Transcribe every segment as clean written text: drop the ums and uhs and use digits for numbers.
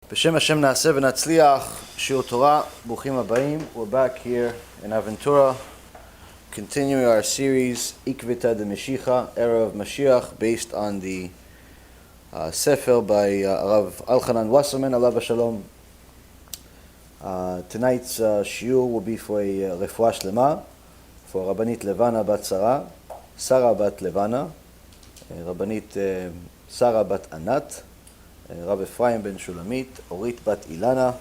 B'Shem Hashem Na'aseh V'Natzliach, Shiur Torah, Bruchim Habayim. We're back here in Aventura, continuing our series, Ikvita de Meshicha, Era of MaShiach, based on the Sefer by Rav Wasserman, Alav Shalom. Tonight's shiur will be for a refuah shlema, for Rabbanit Levana bat Sarah bat Levana, Rabbanit Sarah bat Anat, Rav Ephraim ben Shulamit, Orit bat Ilana,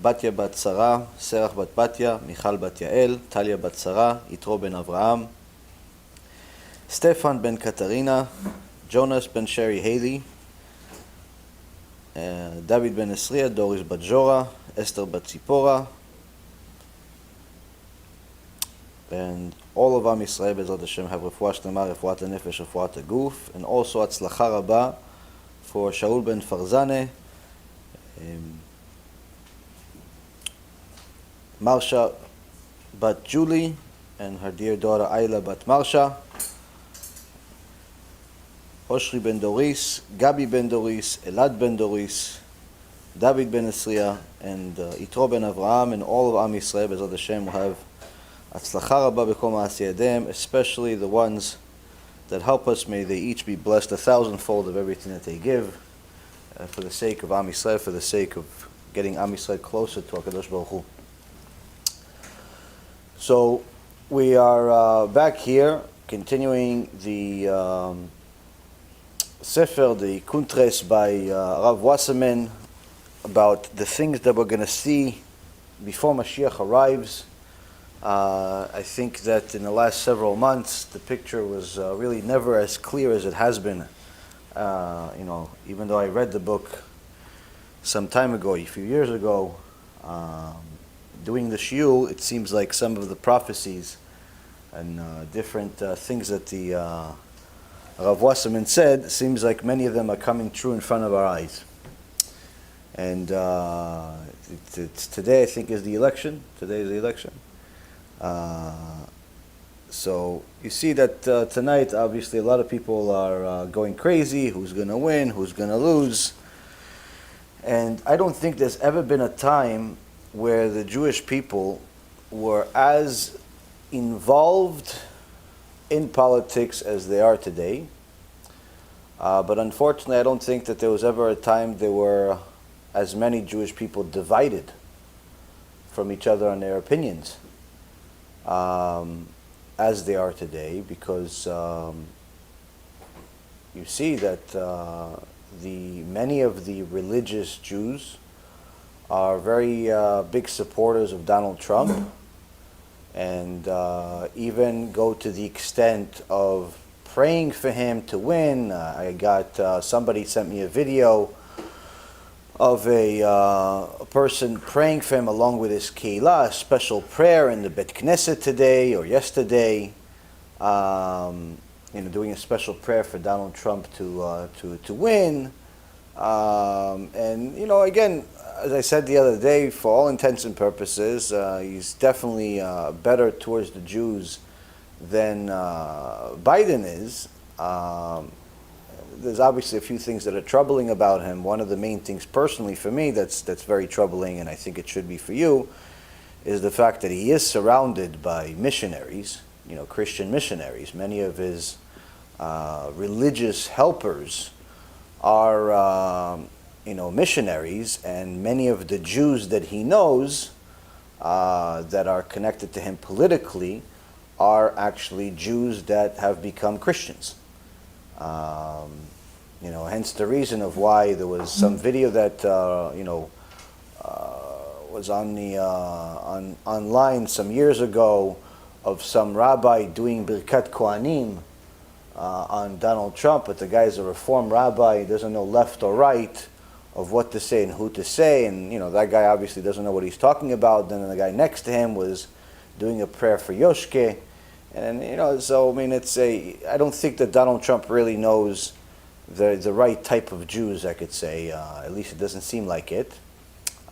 Batya bat Sarah, Serach bat Batya, Michal bat Yael, Talia bat Sarah, Yitro ben Avraham, Stefan ben Katarina, Jonas ben Sherry Haley, David ben Esriya, Doris bat Jora, Esther bat Tzipora, and all of Am Yisrael Bezrat Hashem have refuah shlema, refuat hanefesh, refuat haguf, and also atzlacha rabba for Shaul ben Farzaneh, Marsha bat Julie, and her dear daughter Ayla bat Marsha, Oshri ben Doris, Gabi ben Doris, Elad ben Doris, David ben Esriya, and Yitro ben Avraham, and all of Am Yisrael Bezrat Hashem will have atzlacha rabba b'kol ma'aseh yadayim, especially the ones that help us. May they each be blessed 1,000-fold of everything that they give, for the sake of Am Yisrael, for the sake of getting Am Yisrael closer to HaKadosh Baruch Hu. So we are back here, continuing the Sefer, the Kuntres by Rav Wasserman, about the things that we're going to see before Mashiach arrives. I think that in the last several months, the picture was really never as clear as it has been. Even though I read the book some time ago, a few years ago, doing the shiur, it seems like some of the prophecies and different things that the Rav Wasserman said, seems like many of them are coming true in front of our eyes. And it's today, I think, is the election. Today is the election. So you see that tonight, obviously, a lot of people are going crazy. Who's going to win? Who's going to lose? And I don't think there's ever been a time where the Jewish people were as involved in politics as they are today. But unfortunately, I don't think that there was ever a time there were as many Jewish people divided from each other on their opinions as they are today, because you see that many of the religious Jews are very big supporters of Donald Trump, and even go to the extent of praying for him to win. I got somebody sent me a video of a person praying for him along with his keilah, a special prayer in the Bet Knesset today or yesterday, doing a special prayer for Donald Trump to win. And again, as I said the other day, for all intents and purposes, he's definitely better towards the Jews than Biden is. There's obviously a few things that are troubling about him. One of the main things personally for me that's very troubling, and I think it should be for you, is the fact that he is surrounded by missionaries, Christian missionaries. Many of his religious helpers are, missionaries, and many of the Jews that he knows that are connected to him politically are actually Jews that have become Christians. Hence the reason of why there was some video that was on the online some years ago of some rabbi doing Birkat Kohanim on Donald Trump, but the guy's a Reform rabbi. He doesn't know left or right of what to say and who to say, and that guy obviously doesn't know what he's talking about. Then the guy next to him was doing a prayer for Yoshke. And so I mean, I don't think that Donald Trump really knows the right type of Jews, I could say. At least it doesn't seem like it.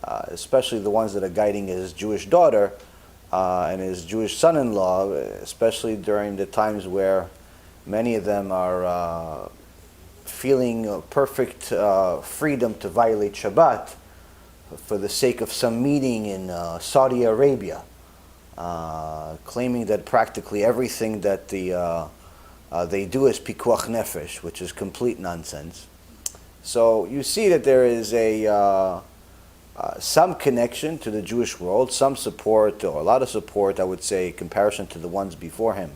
Especially the ones that are guiding his Jewish daughter and his Jewish son-in-law, especially during the times where many of them are feeling perfect freedom to violate Shabbat for the sake of some meeting in Saudi Arabia, claiming that practically everything that they do is pikuach nefesh, which is complete nonsense. So you see that there is some connection to the Jewish world, some support, or a lot of support, I would say, in comparison to the ones before him,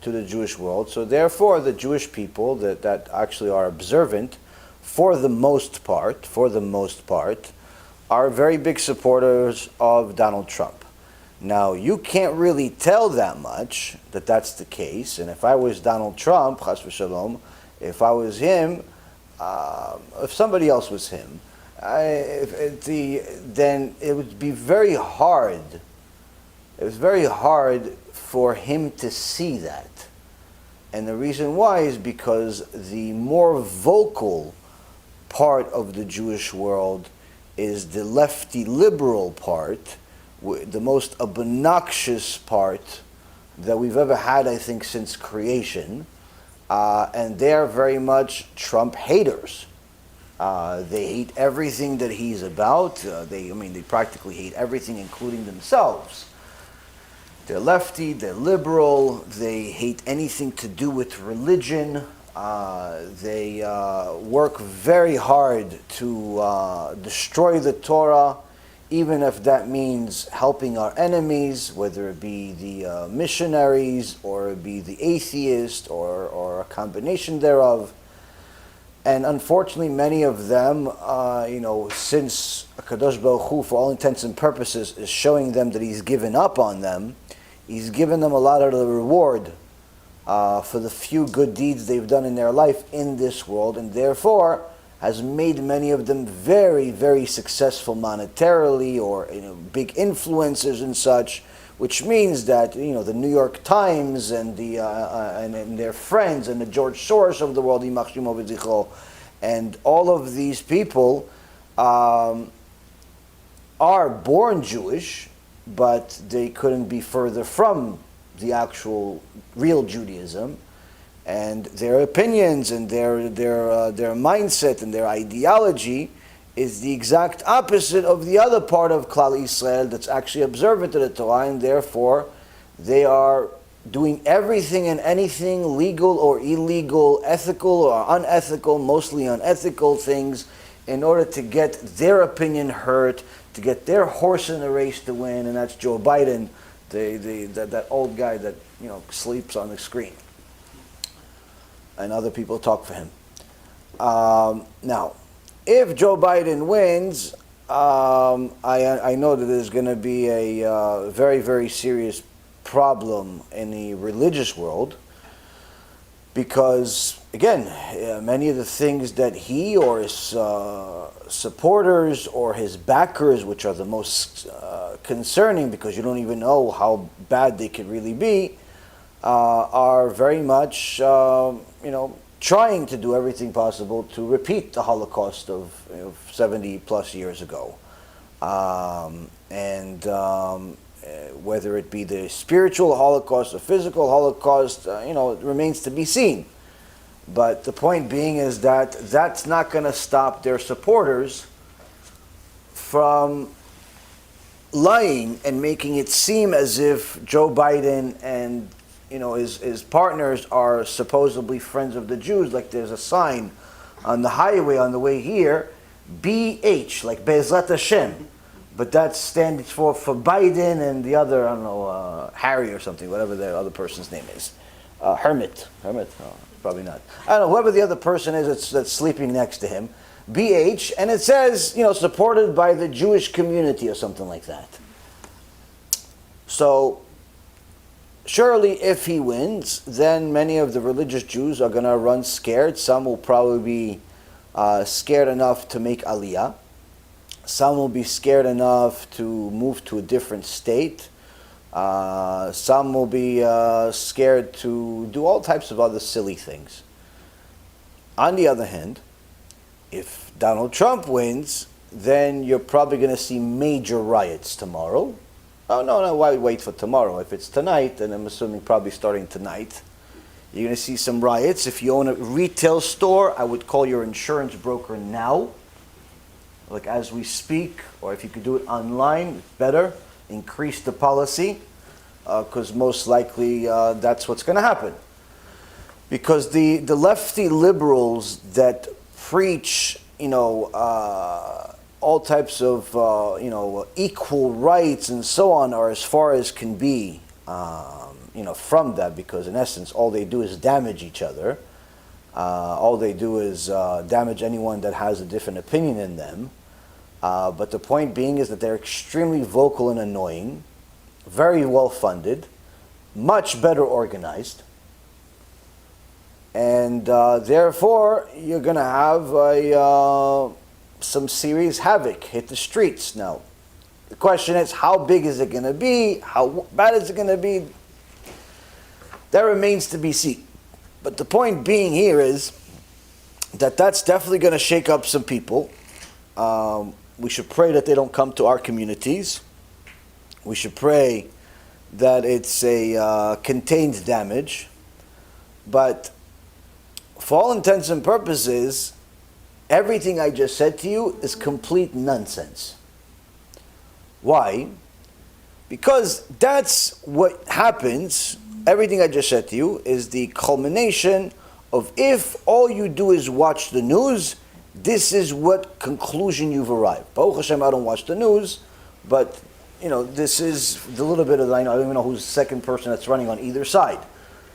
to the Jewish world. So therefore, the Jewish people that actually are observant, for the most part, are very big supporters of Donald Trump. Now, you can't really tell that much that that's the case. And if I was Donald Trump, chas v'shalom, if I was him, if somebody else was him, then it would be very hard. It was very hard for him to see that. And the reason why is because the more vocal part of the Jewish world is the lefty liberal part, the most obnoxious part that we've ever had, I think, since creation. And they're very much Trump haters. They hate everything that he's about. They practically hate everything, including themselves. They're lefty, they're liberal, they hate anything to do with religion. They work very hard to destroy the Torah, even if that means helping our enemies, whether it be the missionaries or it be the atheist or a combination thereof. And unfortunately, many of them, since HaKadosh Baruch Hu, for all intents and purposes, is showing them that he's given up on them, he's given them a lot of the reward for the few good deeds they've done in their life in this world, and therefore has made many of them very, very successful monetarily, or big influencers and such, which means that the New York Times and and their friends and the George Soros of the world, and all of these people are born Jewish, but they couldn't be further from the actual real Judaism, and their opinions and their mindset and their ideology is the exact opposite of the other part of Klal Yisrael that's actually observant of the Torah, and therefore they are doing everything and anything, legal or illegal, ethical or unethical, mostly unethical things, in order to get their opinion heard, to get their horse in the race to win, and that's Joe Biden, that old guy that sleeps on the screen, and other people talk for him. Now, if Joe Biden wins, I know that there's going to be a very, very serious problem in the religious world, because, again, many of the things that he or his supporters or his backers, which are the most concerning because you don't even know how bad they could really be, are very much, trying to do everything possible to repeat the Holocaust of 70 plus years ago. Whether it be the spiritual Holocaust or physical Holocaust, it remains to be seen. But the point being is that that's not going to stop their supporters from lying and making it seem as if Joe Biden and his partners are supposedly friends of the Jews. Like there's a sign on the highway on the way here, BH, like Be'ezrat Hashem. But that stands for Biden and the other, Harry or something, whatever the other person's name is. Hermit? Oh, probably not. I don't know, whoever the other person is that's sleeping next to him. BH, and it says, supported by the Jewish community or something like that. So, surely if he wins, then many of the religious Jews are going to run scared. Some will probably be scared enough to make aliyah. Some will be scared enough to move to a different state. Some will be scared to do all types of other silly things. On the other hand, if Donald Trump wins, then you're probably going to see major riots tomorrow. Oh, no, why wait for tomorrow? If it's tonight, and I'm assuming probably starting tonight, you're going to see some riots. If you own a retail store, I would call your insurance broker now. like as we speak, or if you could do it online, better, increase the policy, because most likely that's what's going to happen. Because the lefty liberals that preach, all types of, equal rights and so on are as far as can be, from that, because in essence, all they do is damage each other. All they do is damage anyone that has a different opinion than them. But the point being is that they're extremely vocal and annoying, very well funded, much better organized, and therefore you're going to have some serious havoc hit the streets. Now, the question is, how big is it going to be? How bad is it going to be? That remains to be seen. But the point being here is that that's definitely going to shake up some people. We should pray that they don't come to our communities. We should pray that it's a contained damage. But for all intents and purposes, everything I just said to you is complete nonsense. Why? Because that's what happens. Everything I just said to you is the culmination of, if all you do is watch the news, this is what conclusion you've arrived. Baruch Hashem, I don't watch the news, but this is the little bit of I don't even know who's the second person that's running on either side.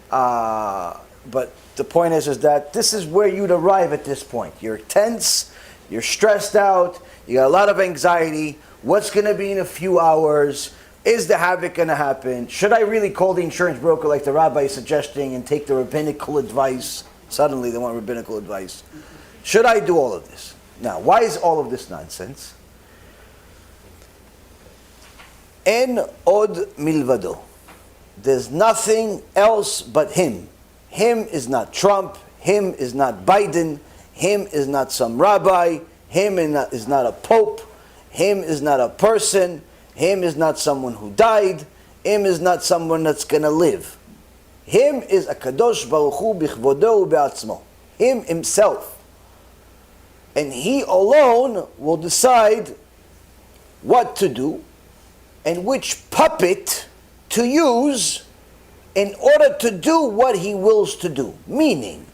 But the point is that this is where you'd arrive at this point. You're tense, you're stressed out, you got a lot of anxiety. What's going to be in a few hours? Is the havoc going to happen? Should I really call the insurance broker like the rabbi is suggesting and take the rabbinical advice? Suddenly they want rabbinical advice. Should I do all of this? Now, why is all of this nonsense? Ein Od Milvado. There's nothing else but him. Him is not Trump. Him is not Biden. Him is not some rabbi. Him is not a pope. Him is not a person. Him is not someone who died. Him is not someone that's going to live. Him is a Kadosh Baruch Hu bichvodo ubeatzmo. Him himself. And he alone will decide what to do and which puppet to use in order to do what he wills to do. Meaning,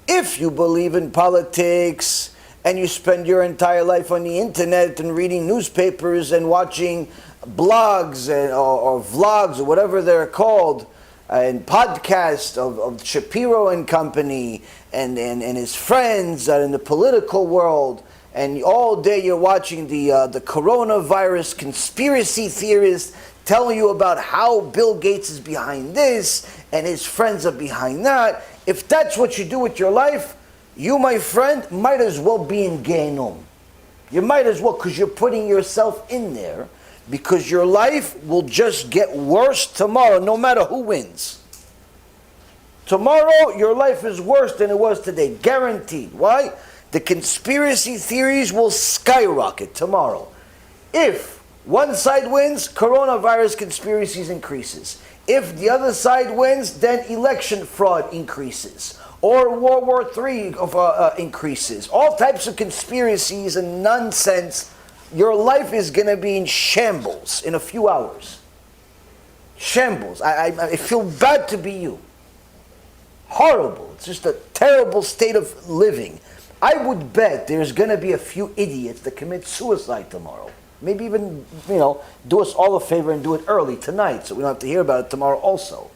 if you believe in politics and you spend your entire life on the internet and reading newspapers and watching blogs or vlogs or whatever they're called, and podcasts of Shapiro and company and his friends in the political world, and all day you're watching the coronavirus conspiracy theorists telling you about how Bill Gates is behind this and his friends are behind that. If that's what you do with your life, you, my friend, might as well be in Gehenom. You might as well, because you're putting yourself in there, because your life will just get worse tomorrow, no matter who wins. Tomorrow, your life is worse than it was today, guaranteed. Why? The conspiracy theories will skyrocket tomorrow. If one side wins, coronavirus conspiracies increases. If the other side wins, then election fraud increases. Or World War III increases. All types of conspiracies and nonsense. Your life is going to be in shambles in a few hours. Shambles. I feel bad to be you. Horrible. It's just a terrible state of living. I would bet there's going to be a few idiots that commit suicide tomorrow. Maybe even, do us all a favor and do it early tonight so we don't have to hear about it tomorrow also.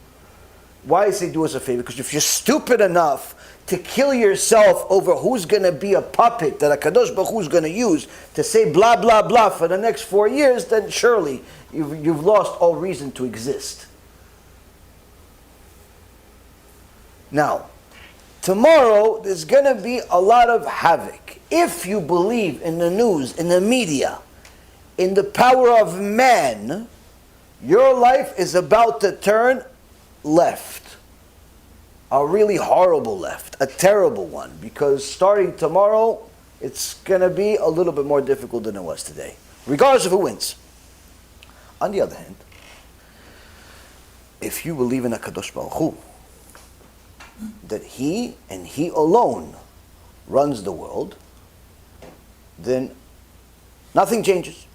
Why I say do us a favor? Because if you're stupid enough to kill yourself over who's going to be a puppet that HaKadosh Baruch Hu is going to use to say blah, blah, blah for the next 4 years, then surely you've lost all reason to exist. Now, tomorrow there's going to be a lot of havoc. If you believe in the news, in the media, in the power of man, your life is about to turn left. A really horrible left. A terrible one. Because starting tomorrow, it's going to be a little bit more difficult than it was today. Regardless of who wins. On the other hand, if you believe in HaKadosh Baruch Hu, that He and He alone runs the world, then Nothing changes.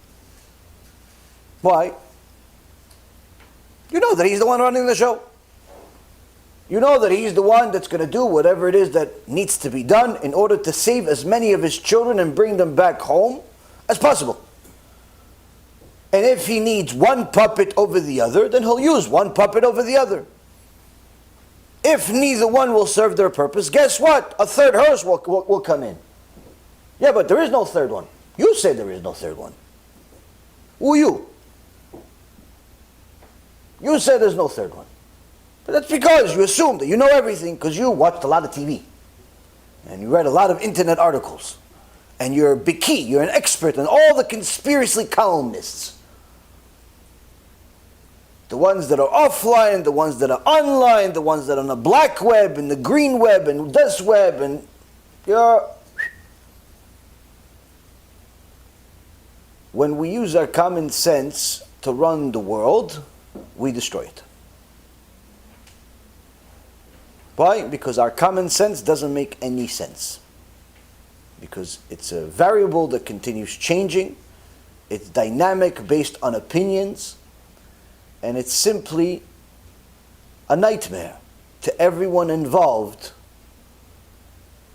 Why? You know that he's the one running the show. You know that he's the one that's going to do whatever it is that needs to be done in order to save as many of his children and bring them back home as possible. And if he needs one puppet over the other, then he'll use one puppet over the other. If neither one will serve their purpose, guess what? A third horse will come in. Yeah, but there is no third one. You say there is no third one. Who you? You said there's no third one. But that's because you assume that you know everything because you watched a lot of TV. And you read a lot of internet articles. And you're biki, you're an expert on all the conspiracy columnists. The ones that are offline, the ones that are online, the ones that are on the black web and the green web and this web, and you're... When we use our common sense to run the world, we destroy it. Why? Because our common sense doesn't make any sense. Because it's a variable that continues changing, it's dynamic based on opinions, and it's simply a nightmare to everyone involved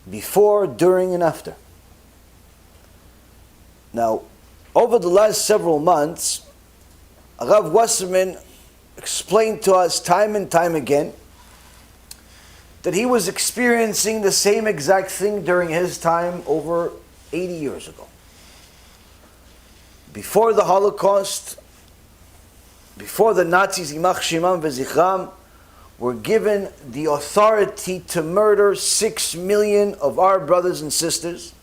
before, during, and after. Now, over the last several months, Rav Wasserman explained to us time and time again that he was experiencing the same exact thing during his time over 80 years ago. Before the Holocaust, before the Nazis, Yimach Shemam V'Zichram, were given the authority to murder 6 million of our brothers and sisters,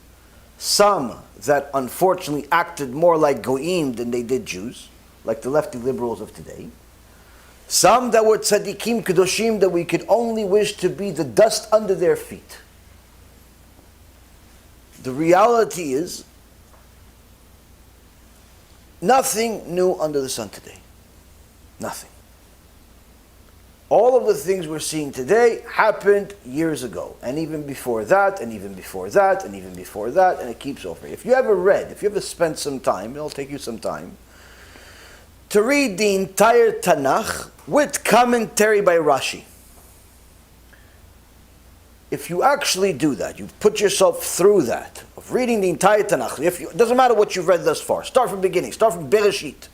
some that unfortunately acted more like Goyim than they did Jews, like the lefty liberals of today, some that were tzaddikim kedoshim that we could only wish to be the dust under their feet. The reality is, nothing new under the sun today. Nothing. All of the things we're seeing today happened years ago, and even before that, and even before that, and even before that, and it keeps over. If you ever spent some time, it'll take you some time, to read the entire Tanakh with commentary by Rashi. If you actually do that, you put yourself through that, of reading the entire Tanakh, it doesn't matter what you've read thus far, start from the beginning, start from Bereshit,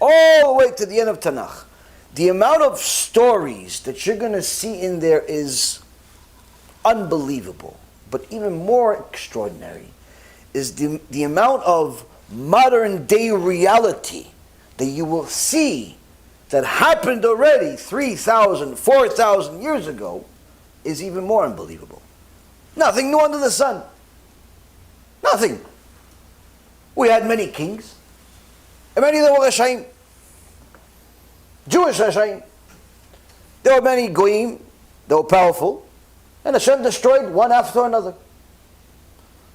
all the way to the end of Tanakh. The amount of stories that you're going to see in there is unbelievable. But even more extraordinary is the amount of modern day reality that you will see that happened already 3,000, 4,000 years ago is even more unbelievable. Nothing new under the sun. Nothing. We had many kings, and many of them were Rashaim. Jewish Rashaim. There were many Goyim, they were powerful, and Hashem destroyed one after another.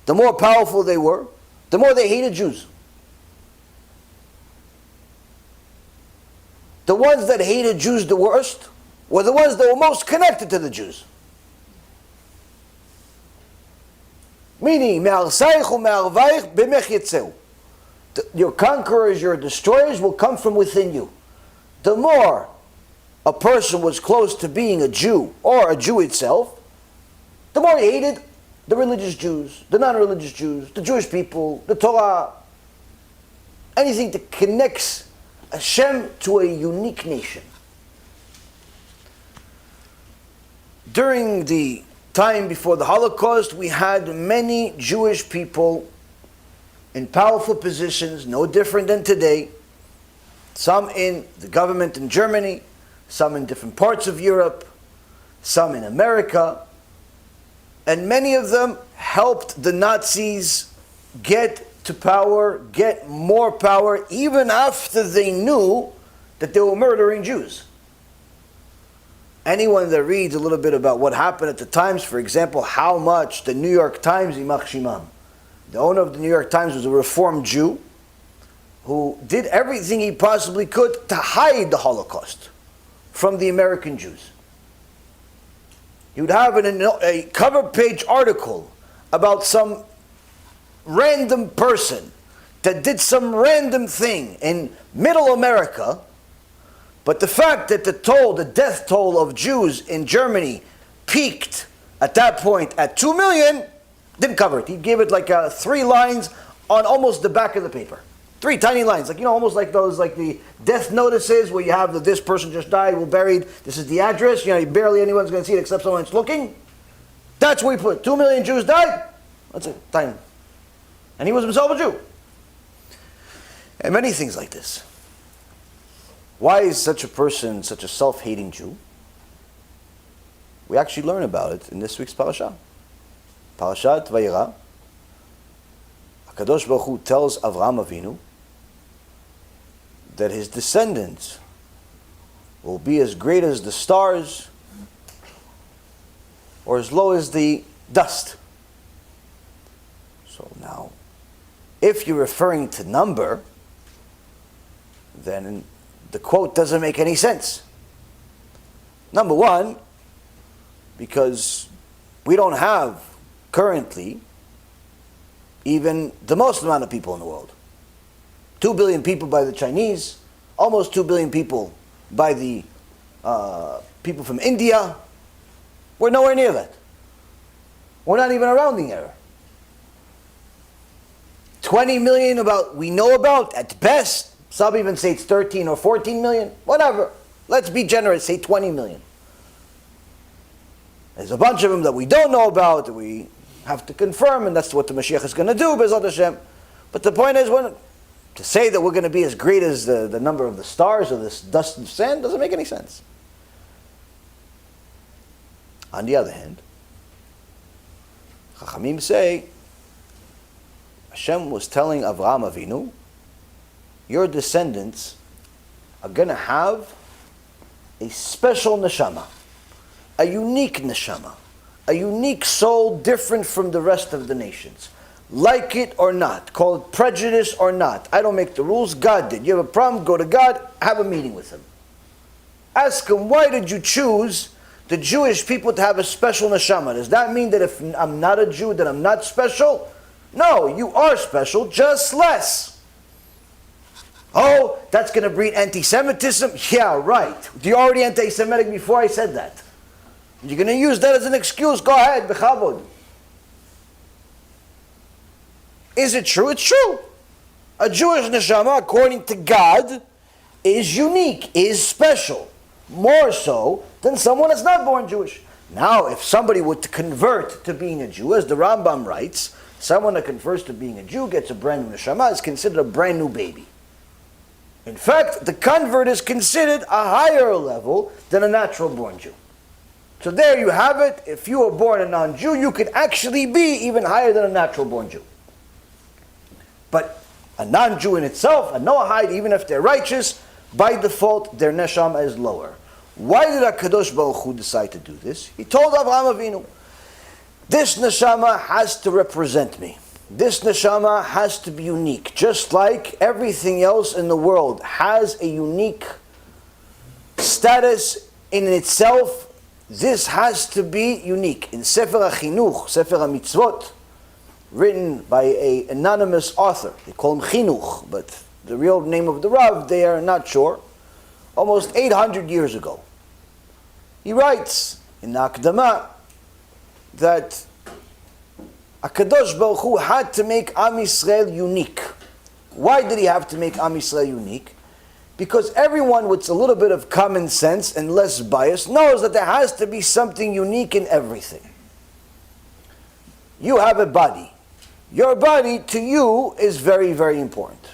The more powerful they were, the more they hated Jews. The ones that hated Jews the worst were the ones that were most connected to the Jews. Meaning, your conquerors, your destroyers will come from within you. The more a person was close to being a Jew or a Jew itself, the more he hated the religious Jews, the non-religious Jews, the Jewish people, the Torah, anything that connects Hashem to a unique nation. During the time before the Holocaust, we had many Jewish people in powerful positions, no different than today. Some in the government in Germany, some in different parts of Europe, some in America, and many of them helped the Nazis get to power, get more power, even after they knew that they were murdering Jews. Anyone that reads a little bit about what happened at the Times, for example, how much the New York Times, Yimach Shemam, the owner of the New York Times was a Reformed Jew who did everything he possibly could to hide the Holocaust from the American Jews. He would have a cover page article about some random person that did some random thing in middle America, but the fact that the death toll of Jews in Germany peaked at that point at 2 million, didn't cover it. He gave it like 3 lines on almost the back of the paper. 3 tiny lines, like, almost like those, like the death notices where you have that this person just died, we're buried, this is the address, barely anyone's going to see it except someone that's looking. That's where he put 2 million Jews died. That's it, tiny. And he was himself a Jew. And many things like this. Why is such a person such a self-hating Jew? We actually learn about it in this week's parasha. Parashat Vayera. HaKadosh Baruch Hu tells Avraham Avinu that his descendants will be as great as the stars or as low as the dust. So now, if you're referring to number, then the quote doesn't make any sense. Number one, because we don't have currently even the most amount of people in the world. 2 billion people by the Chinese, almost 2 billion people by the people from India. We're nowhere near that. We're not even a rounding error. 20 million we know about, at best. Some even say it's 13 or 14 million. Whatever. Let's be generous, say 20 million. There's a bunch of them that we don't know about, that we have to confirm, and that's what the MaShiach is going to do, B'ezrat Hashem. But the point is, to say that we're going to be as great as the number of the stars or this dust of sand doesn't make any sense. On the other hand, Chachamim say, Hashem was telling Avraham Avinu, your descendants are going to have a special neshama, a unique neshama, a unique soul different from the rest of the nations. Like it or not, call it prejudice or not. I don't make the rules, God did. You have a problem, go to God, have a meeting with Him. Ask Him, why did you choose the Jewish people to have a special neshama? Does that mean that if I'm not a Jew, that I'm not special? No, you are special, just less. Oh, that's going to breed anti-Semitism? Yeah, right. You're already anti-Semitic before I said that. You're going to use that as an excuse? Go ahead, b'chavod. Is it true? It's true. A Jewish neshama, according to God, is unique, is special. More so than someone that's not born Jewish. Now, if somebody were to convert to being a Jew, as the Rambam writes, someone that converts to being a Jew gets a brand new neshama, is considered a brand new baby. In fact, the convert is considered a higher level than a natural born Jew. So there you have it. If you were born a non-Jew, you could actually be even higher than a natural born Jew. But a non-Jew in itself, a Noahide, even if they're righteous, by default, their neshama is lower. Why did HaKadosh Baruch Hu decide to do this? He told Avraham Avinu, this neshama has to represent me. This neshama has to be unique. Just like everything else in the world has a unique status in itself, this has to be unique. In Sefer HaChinuch, Sefer HaMitzvot, written by an anonymous author, they call him Chinuch, but the real name of the Rav, they are not sure, almost 800 years ago. He writes in the Akdama that HaKadosh Baruch Hu had to make Am Yisrael unique. Why did He have to make Am Yisrael unique? Because everyone with a little bit of common sense and less bias knows that there has to be something unique in everything. You have a body. Your body to you is very, very important.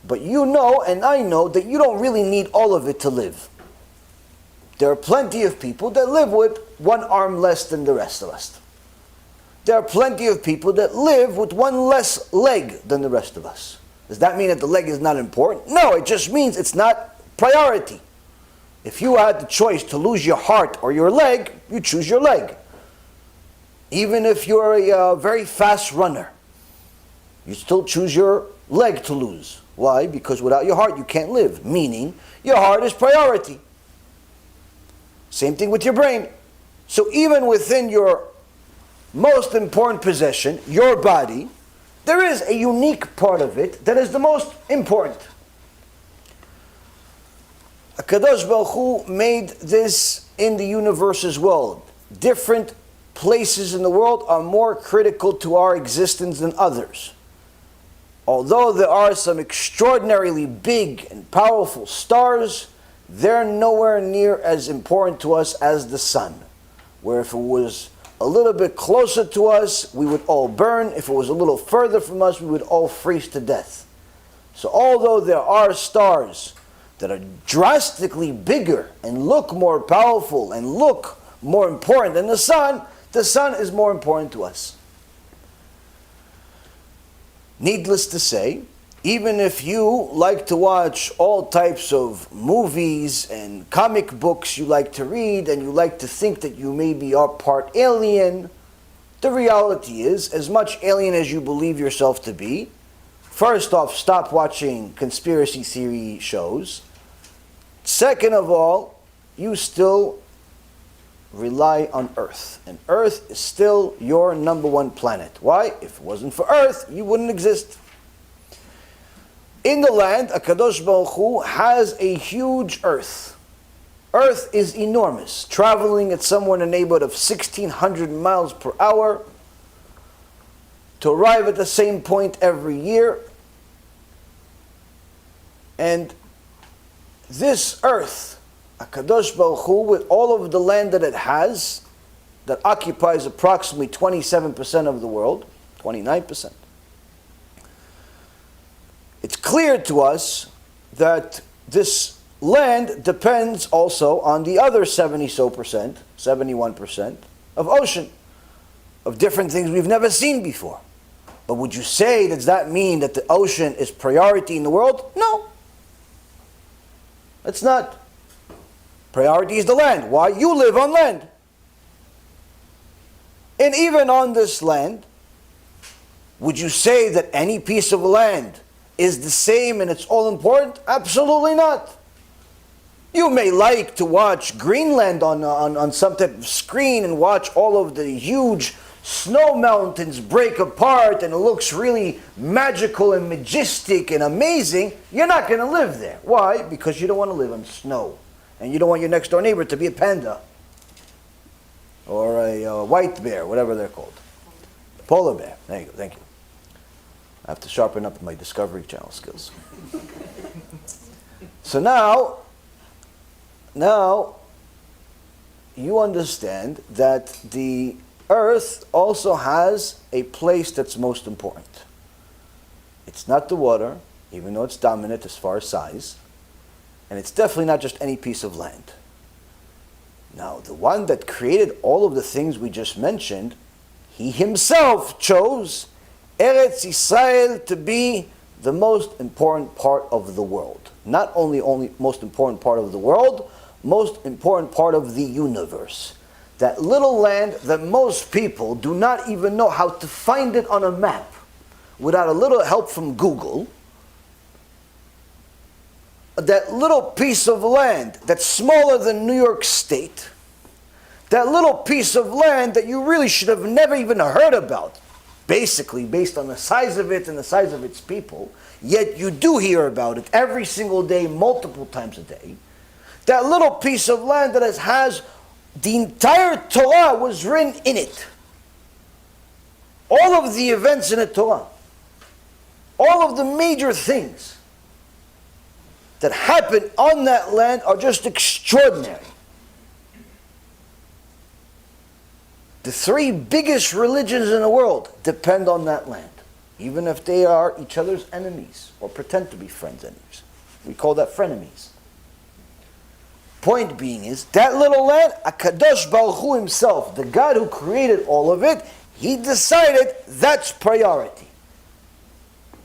But you know, and I know, that you don't really need all of it to live. There are plenty of people that live with one arm less than the rest of us. There are plenty of people that live with one less leg than the rest of us. Does that mean that the leg is not important? No, it just means it's not priority. If you had the choice to lose your heart or your leg, you choose your leg. Even if you're a very fast runner, you still choose your leg to lose. Why? Because without your heart you can't live. Meaning, your heart is priority. Same thing with your brain. So even within your most important possession, your body, there is a unique part of it that is the most important. HaKadosh Baruch Hu made this in the universe as well. Different places in the world are more critical to our existence than others. Although there are some extraordinarily big and powerful stars, they're nowhere near as important to us as the sun, where if it was a little bit closer to us, we would all burn. If it was a little further from us, we would all freeze to death. So although there are stars that are drastically bigger and look more powerful and look more important than the sun is more important to us. Needless to say, even if you like to watch all types of movies and comic books you like to read, and you like to think that you maybe are part alien, the reality is, as much alien as you believe yourself to be, first off, stop watching conspiracy theory shows. Second of all, you still rely on Earth. And Earth is still your number one planet. Why? If it wasn't for Earth, you wouldn't exist. In the land, HaKadosh Baruch Hu has a huge Earth. Earth is enormous, traveling at somewhere in the neighborhood of 1,600 miles per hour to arrive at the same point every year. And this Earth, HaKadosh Baruch Hu, with all of the land that it has, that occupies approximately 27% of the world, 29%, it's clear to us that this land depends also on the other 71% of ocean, of different things we've never seen before. But would you say, does that mean that the ocean is priority in the world? No. It's not. Priority is the land. Why? You live on land. And even on this land, would you say that any piece of land is the same and it's all important? Absolutely not. You may like to watch Greenland on some type of screen and watch all of the huge snow mountains break apart and it looks really magical and majestic and amazing. You're not going to live there. Why? Because you don't want to live on snow. And you don't want your next door neighbor to be a panda. Or a white bear, whatever they're called. Polar bear. There you go, thank you. I have to sharpen up my Discovery Channel skills. So now you understand that the Earth also has a place that's most important. It's not the water, even though it's dominant as far as size. And it's definitely not just any piece of land. Now, the one that created all of the things we just mentioned, he himself chose Eretz Yisrael to be the most important part of the world. Not only most important part of the world, most important part of the universe. That little land that most people do not even know how to find it on a map without a little help from Google. That little piece of land that's smaller than New York State, that little piece of land that you really should have never even heard about, basically based on the size of it and the size of its people, yet you do hear about it every single day, multiple times a day. That little piece of land that has the entire Torah was written in it. All of the events in the Torah, all of the major things that happen on that land are just extraordinary. The three biggest religions in the world depend on that land, even if they are each other's enemies or pretend to be friends' enemies. We call that frenemies. Point being is, that little land, HaKadosh Baruch Hu himself, the God who created all of it, he decided that's priority.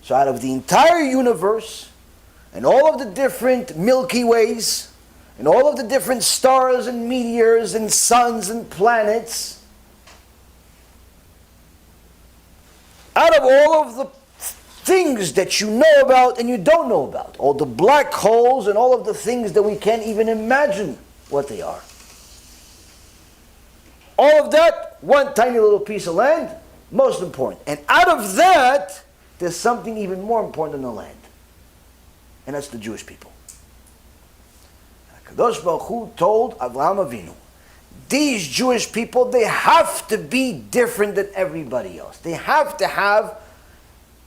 So out of the entire universe, and all of the different Milky Ways, and all of the different stars and meteors and suns and planets, out of all of the things that you know about and you don't know about, all the black holes and all of the things that we can't even imagine what they are. All of that, one tiny little piece of land, most important. And out of that, there's something even more important than the land. And that's the Jewish people. Kadosh Baruch Hu told Avraham Avinu, these Jewish people, they have to be different than everybody else. They have to have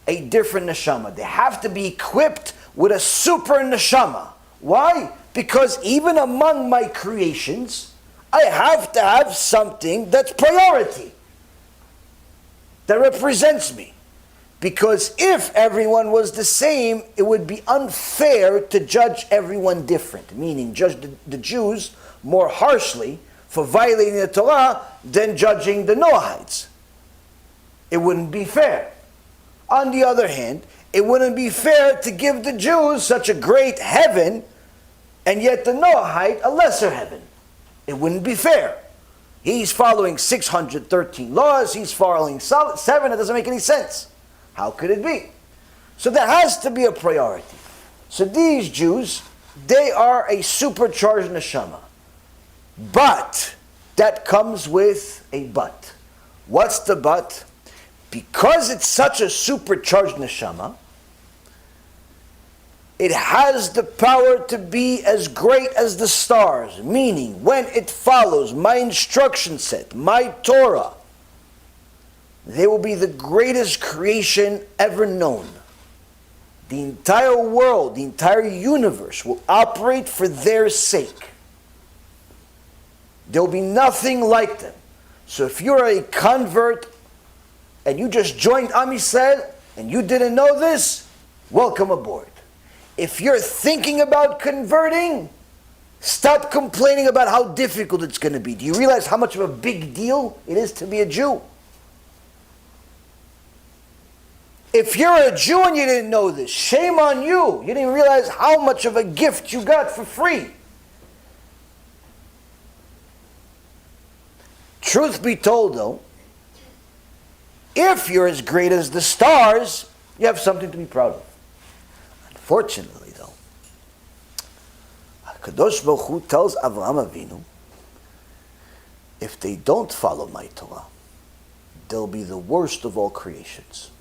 a different neshama. They have to be equipped with a super neshama. Why? Because even among my creations, I have to have something that's priority, that represents me. Because if everyone was the same, it would be unfair to judge everyone different, meaning judge the Jews more harshly for violating the Torah than judging the Noahites. It wouldn't be fair. On the other hand, it wouldn't be fair to give the Jews such a great heaven and yet the Noahite a lesser heaven. It wouldn't be fair. He's following 613 laws, he's following 7, it doesn't make any sense. How could it be? So there has to be a priority. So these Jews, they are a supercharged neshama. But that comes with a but. What's the but? Because it's such a supercharged neshama, it has the power to be as great as the stars. Meaning, when it follows my instruction set, my Torah, they will be the greatest creation ever known. The entire world, the entire universe will operate for their sake. There will be nothing like them. So if you're a convert and you just joined Am Yisrael and you didn't know this, welcome aboard. If you're thinking about converting, stop complaining about how difficult it's going to be. Do you realize how much of a big deal it is to be a Jew? If you're a Jew and you didn't know this, shame on you. You didn't realize how much of a gift you got for free. Truth be told, though, if you're as great as the stars, you have something to be proud of. Unfortunately, though, Kadosh Baruch Hu tells Avraham Avinu, if they don't follow my Torah, they'll be the worst of all creations.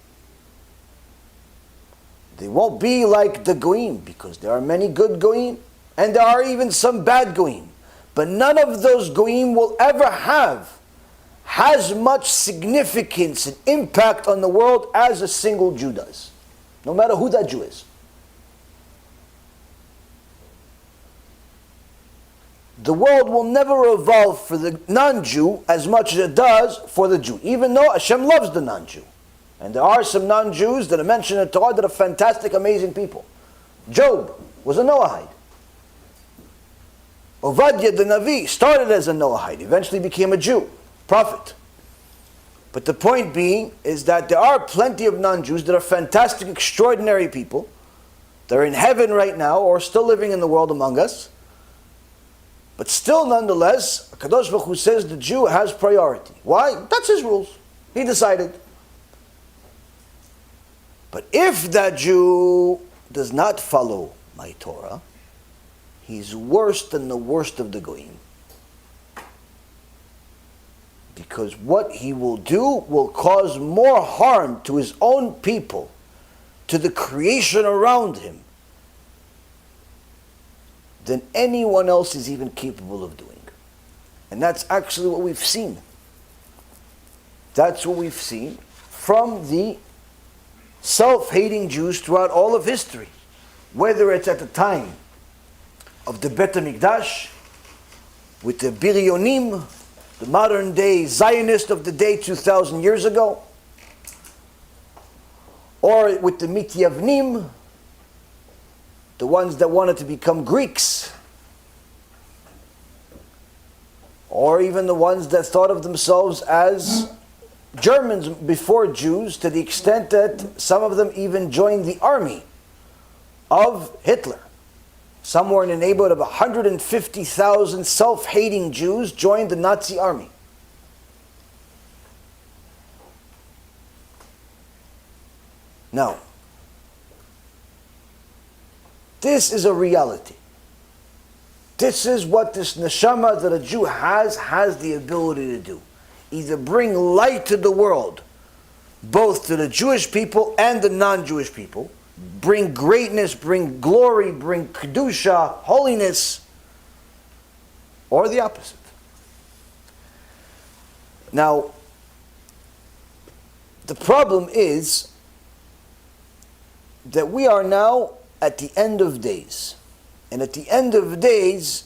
They won't be like the Goyim, because there are many good Goyim, and there are even some bad Goyim. But none of those Goyim will ever have as much significance and impact on the world as a single Jew does, no matter who that Jew is. The world will never revolve for the non-Jew as much as it does for the Jew, even though Hashem loves the non-Jew. And there are some non-Jews that are mentioned in the Torah that are fantastic, amazing people. Job was a Noahide. Ovadia the Navi started as a Noahide, eventually became a Jew, prophet. But the point being is that there are plenty of non-Jews that are fantastic, extraordinary people. They're in heaven right now or still living in the world among us. But still, nonetheless, Kadosh Baruch Hu says the Jew has priority. Why? That's his rules. He decided. But if that Jew does not follow my Torah, he's worse than the worst of the Goyim. Because what he will do will cause more harm to his own people, to the creation around him, than anyone else is even capable of doing. And that's actually what we've seen. That's what we've seen from the self-hating Jews throughout all of history. Whether it's at the time of the Bet HaMikdash, with the Biryonim, the modern day Zionist of the day 2,000 years ago, or with the Mityavnim, the ones that wanted to become Greeks, or even the ones that thought of themselves as Germans before Jews, to the extent that some of them even joined the army of Hitler. Somewhere in the neighborhood of 150,000 self-hating Jews joined the Nazi army. Now, this is a reality. This is what this neshama that a Jew has the ability to do. Either bring light to the world both to the Jewish people and the non-Jewish people, bring greatness, bring glory, bring kedusha, holiness, or the opposite. Now, the problem is that we are now at the end of days. And at the end of days,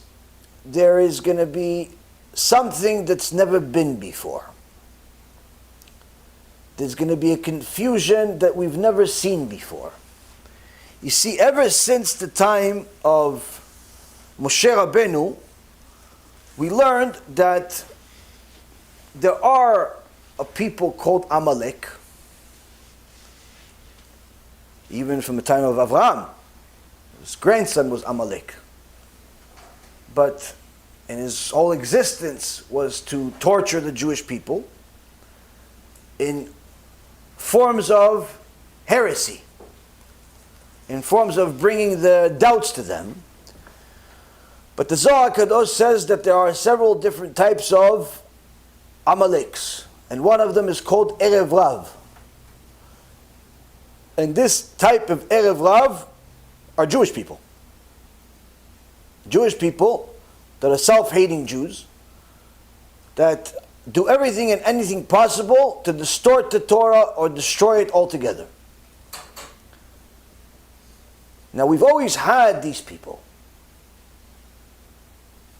there is going to be something that's never been before. There's going to be a confusion that we've never seen before. You see, ever since the time of Moshe Rabbeinu, we learned that there are a people called Amalek, even from the time of Avraham. His grandson was Amalek. But in his whole existence was to torture the Jewish people in forms of heresy, in forms of bringing the doubts to them. But the Zohar Kadosh says that there are several different types of Amaleks, and one of them is called Erev Rav. And this type of Erev Rav are Jewish people. Jewish people that are self-hating Jews, that do everything and anything possible to distort the Torah or destroy it altogether. Now, we've always had these people.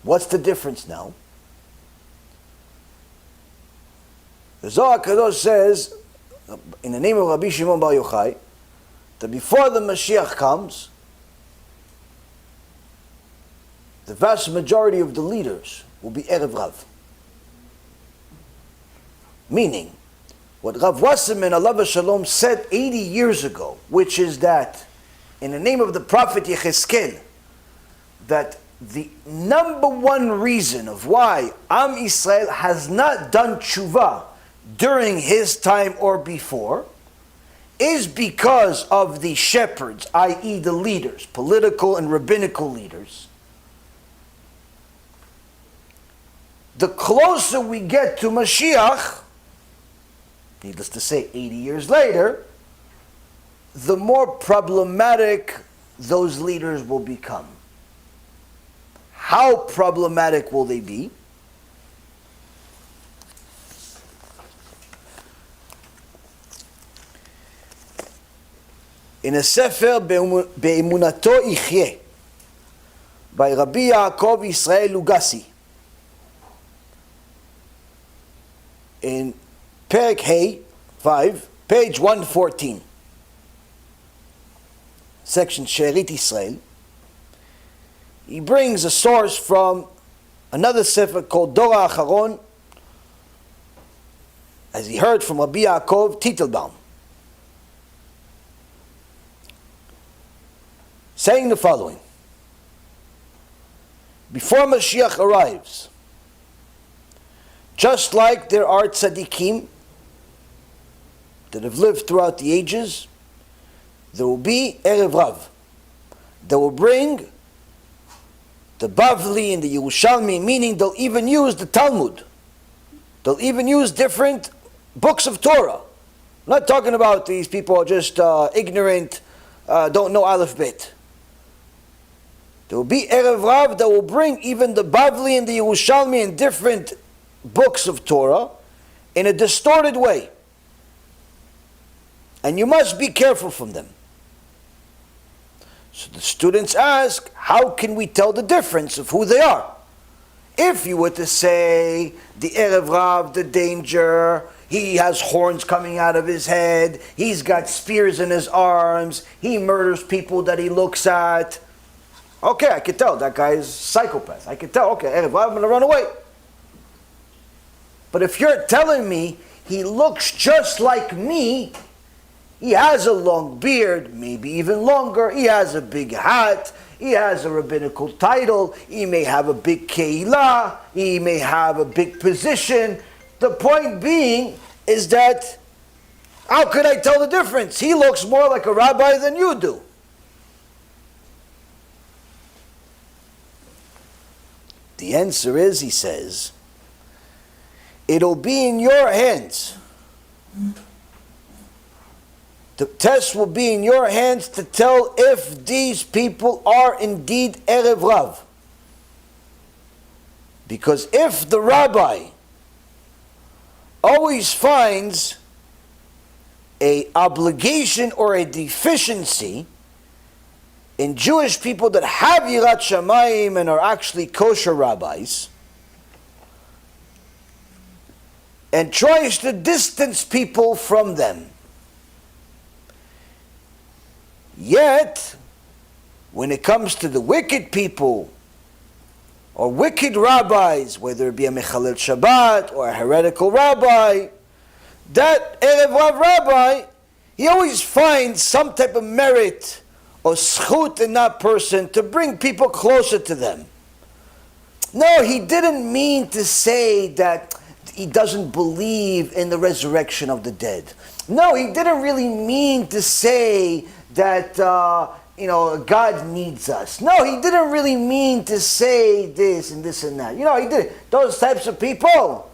What's the difference now? The Zohar Kadosh says, in the name of Rabbi Shimon Bar Yochai, that before the MaShiach comes, the vast majority of the leaders will be Erev Rav. Meaning, what Rav Wasserman, alav shalom, said 80 years ago, which is that, in the name of the prophet Yecheskel, that the number one reason of why Am Yisrael has not done tshuva during his time or before is because of the shepherds, i.e. the leaders, political and rabbinical leaders. The closer we get to Mashiach, needless to say 80 years later, the more problematic those leaders will become. How problematic will they be? In a Sefer Be'emunato Ichye by Rabbi Yaakov Israel Lugassi, in Perek Hey 5, page 114, section She'erit Israel, he brings a source from another Sefer called Dor Acharon, as he heard from Rabbi Yaakov Titelbaum, saying the following: before Mashiach arrives, just like there are tzaddikim that have lived throughout the ages, there will be Erev Rav that will bring the Bavli and the Yerushalmi, meaning they'll even use the Talmud. They'll even use different books of Torah. I'm not talking about these people are just ignorant, don't know Aleph Bet. There will be Erev Rav that will bring even the Bavli and the Yerushalmi and different books of Torah in a distorted way. And you must be careful from them. So the students ask, how can we tell the difference of who they are? If you were to say, the Erev Rav, the danger, he has horns coming out of his head, he's got spears in his arms, he murders people that he looks at. Okay, I can tell that guy is a psychopath. I can tell, okay, Erev Rav, I'm going to run away. But if you're telling me he looks just like me, he has a long beard, maybe even longer, he has a big hat, he has a rabbinical title, he may have a big keilah, he may have a big position. The point being is that, how could I tell the difference? He looks more like a rabbi than you do. The answer is, he says, it'll be in your hands The test will be in your hands to tell if these people are indeed Erev Rav. Because if the rabbi always finds an obligation or a deficiency in Jewish people that have Yirat Shamayim and are actually kosher rabbis, and tries to distance people from them, yet when it comes to the wicked people or wicked rabbis, whether it be a Mechalel Shabbat or a heretical rabbi, that Erev Rav rabbi, he always finds some type of merit or schut in that person to bring people closer to them. No, he didn't mean to say that he doesn't believe in the resurrection of the dead. No, he didn't really mean to say that God needs us. No, he didn't really mean to say this and this and that. He did those types of people.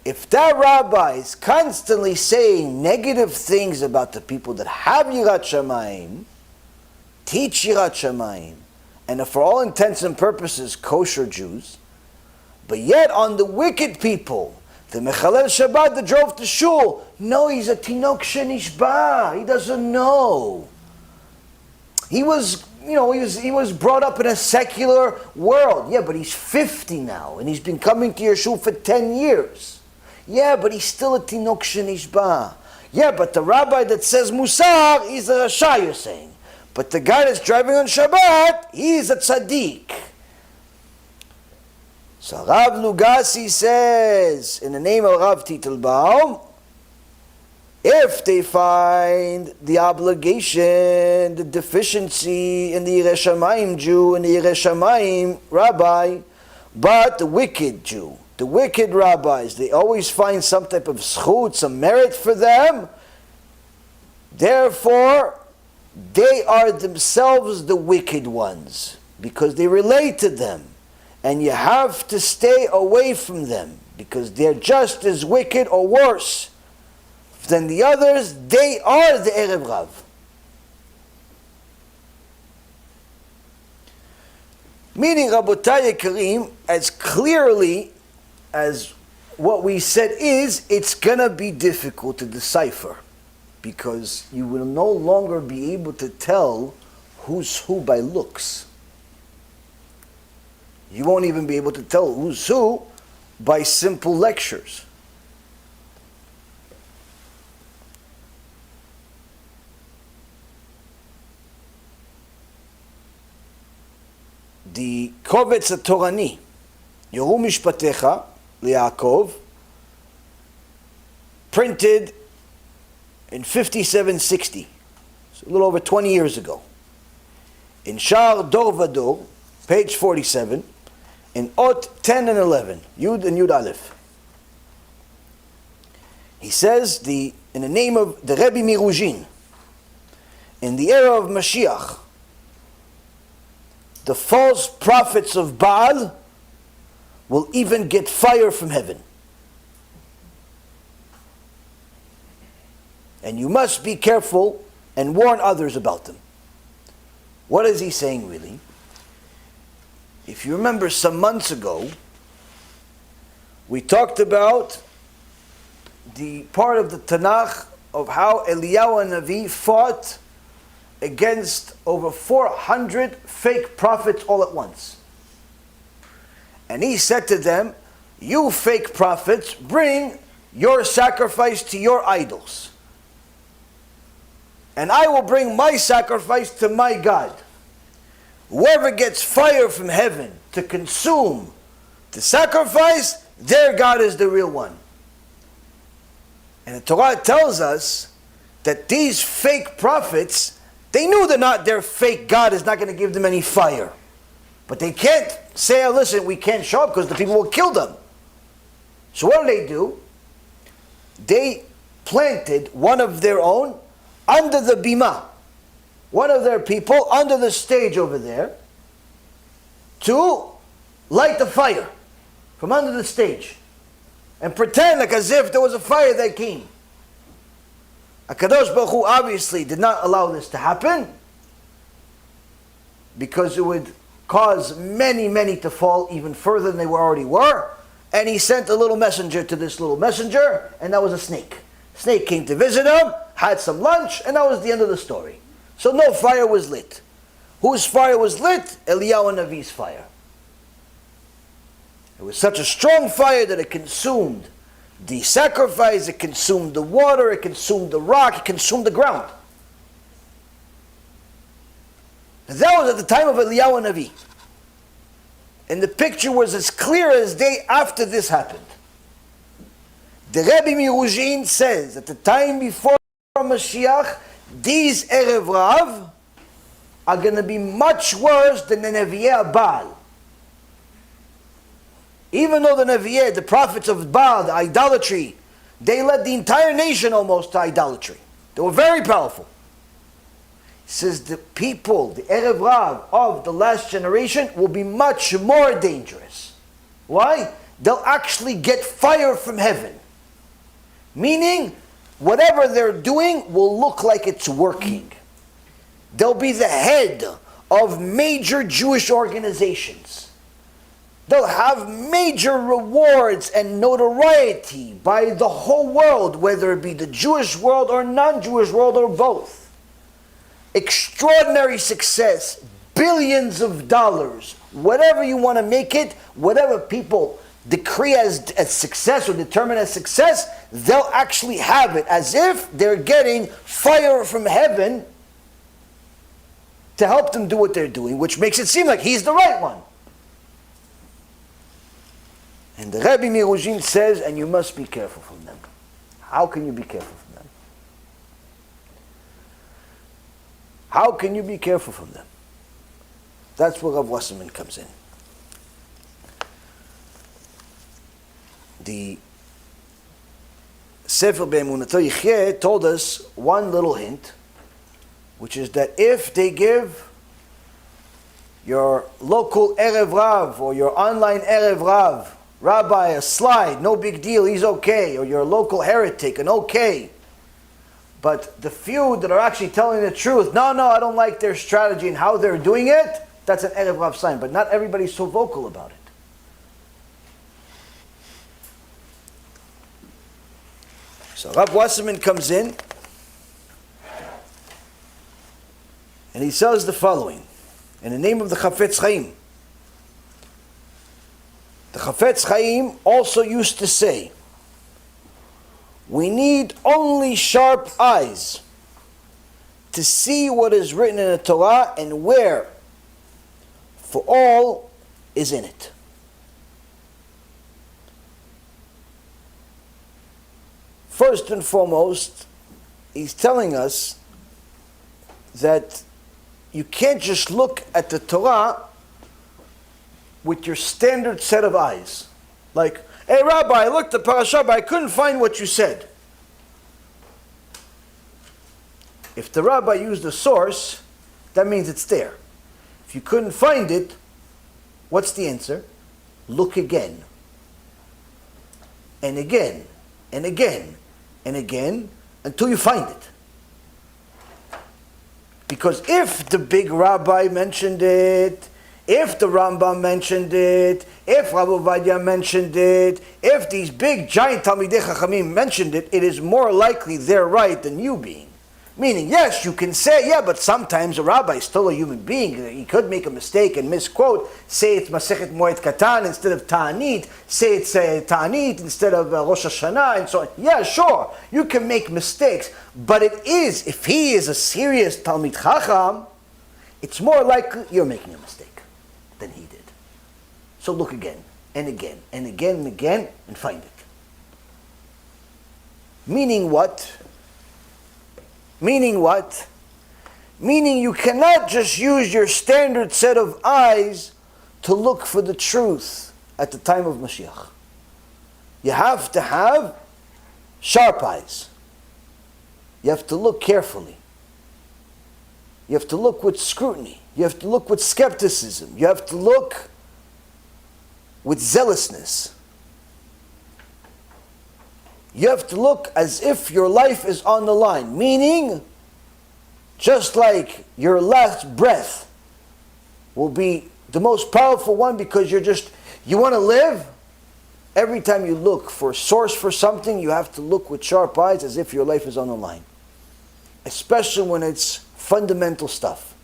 If that rabbi is constantly saying negative things about the people that have Yirat Shamayim, teach Yirat Shamayim, and are for all intents and purposes kosher Jews, but yet on the wicked people, the Mechalel Shabbat that drove to shul, no, he's a Tinok Shenishba. He doesn't know. He was brought up in a secular world. Yeah, but he's 50 now, and he's been coming to your shul for 10 years. Yeah, but he's still a Tinok Shenishba. Yeah, but the rabbi that says Musar, he's a Rasha, you're saying. But the guy that's driving on Shabbat, he's a Tzaddik. So Rav Lugassi says, in the name of Rav Titelbaum, if they find the obligation, the deficiency in the Yireh Shamayim Jew and the Yireh Shamayim rabbi, but the wicked Jew, the wicked rabbis, they always find some type of schut, some merit for them, therefore they are themselves the wicked ones, because they relate to them. And you have to stay away from them, because they're just as wicked or worse than the others. They are the Erev Rav. Meaning, Rabotai Yekarim, as clearly as what we said is, it's going to be difficult to decipher, because you will no longer be able to tell who's who by looks. You won't even be able to tell who's who by simple lectures. The Kovetz HaTorani, Yohu Mishpatecha L'Yaakov, printed in 5760, so a little over 20 years ago, in Shaar Dor V'Dor, page 47, in Ot 10 and 11, Yud and Yud Aleph. He says, in the name of the Rebbe Miruzhin, in the era of MaShiach, the false prophets of Baal will even get fire from heaven. And you must be careful and warn others about them. What is he saying really? If you remember some months ago, we talked about the part of the Tanakh of how Eliyahu Navi fought against over 400 fake prophets all at once. And he said to them, you fake prophets, bring your sacrifice to your idols. And I will bring my sacrifice to my God. Whoever gets fire from heaven to consume the sacrifice, their God is the real one. And the Torah tells us that these fake prophets, they knew their fake God is not going to give them any fire. But they can't say, oh, listen, we can't show up because the people will kill them. So what do? They planted one of their own under the bima, one of their people under the stage over there, to light the fire from under the stage and pretend like as if there was a fire that came. HaKadosh Baruch Hu obviously did not allow this to happen because it would cause many, many to fall even further than they already were. And he sent a little messenger to this little messenger, and that was a snake. Snake came to visit him, had some lunch, and that was the end of the story. So no fire was lit. Whose fire was lit? Eliyahu Navi's fire. It was such a strong fire that it consumed the sacrifice, it consumed the water, it consumed the rock, it consumed the ground. And that was at the time of Eliyahu Navi. And the picture was as clear as day after this happened. The Rebbe Miruzhin says, at the time before MaShiach, these Erev Rav are going to be much worse than the Nevi'ei Baal. Even though the Nevi'ei, the prophets of Baal, the idolatry, they led the entire nation almost to idolatry. They were very powerful. He says the people, the Erev Rav of the last generation will be much more dangerous. Why? They'll actually get fire from heaven. Meaning, whatever they're doing will look like it's working. They'll be the head of major Jewish organizations. They'll have major rewards and notoriety by the whole world, whether it be the Jewish world or non-Jewish world or both. Extraordinary success, billions of dollars, whatever you want to make it, whatever people decree as success or determine as success, they'll actually have it as if they're getting fire from heaven to help them do what they're doing, which makes it seem like he's the right one. And the Rebbe Miruzhin says, and you must be careful from them. How can you be careful from them? How can you be careful from them? That's where Rav Wasserman comes in. The Sefer Be'emunato Yichyeh told us one little hint, which is that if they give your local Erev Rav or your online Erev Rav rabbi a slide, no big deal, he's okay, or your local heretic, an okay. But the few that are actually telling the truth, no, I don't like their strategy and how they're doing it, that's an Erev Rav sign. But not everybody's so vocal about it. So Rav Wasserman comes in and he says the following, in the name of the Kovetz Chaim. The Kovetz Chaim also used to say, we need only sharp eyes to see what is written in the Torah and where, for all is in it. First and foremost, he's telling us that you can't just look at the Torah with your standard set of eyes. Like, hey Rabbi, I looked at Parashat, but I couldn't find what you said. If the Rabbi used a source, that means it's there. If you couldn't find it, what's the answer? Look again. And again. And again. And again. Until you find it. Because if the big Rabbi mentioned it, if the Rambam mentioned it, if Rabbi Ovadia mentioned it, if these big giant Talmidei Chachamim mentioned it, it is more likely they're right than you being. Meaning, yes, you can say, yeah, but sometimes a rabbi is still a human being. He could make a mistake and misquote. Say it's Masechet Moed Katan instead of Ta'anit. Say it's Ta'anit instead of Rosh Hashanah and so on. Yeah, sure, you can make mistakes. But it is, if he is a serious Talmid Chacham, it's more likely you're making a mistake than he did. So look again, and again, and again, and again, and find it. Meaning what? Meaning what? Meaning you cannot just use your standard set of eyes to look for the truth at the time of Mashiach. You have to have sharp eyes. You have to look carefully. You have to look with scrutiny. You have to look with skepticism. You have to look with zealousness. You have to look as if your life is on the line. Meaning, just like your last breath will be the most powerful one because you want to live. Every time you look for a source for something, you have to look with sharp eyes as if your life is on the line. Especially when it's fundamental stuff.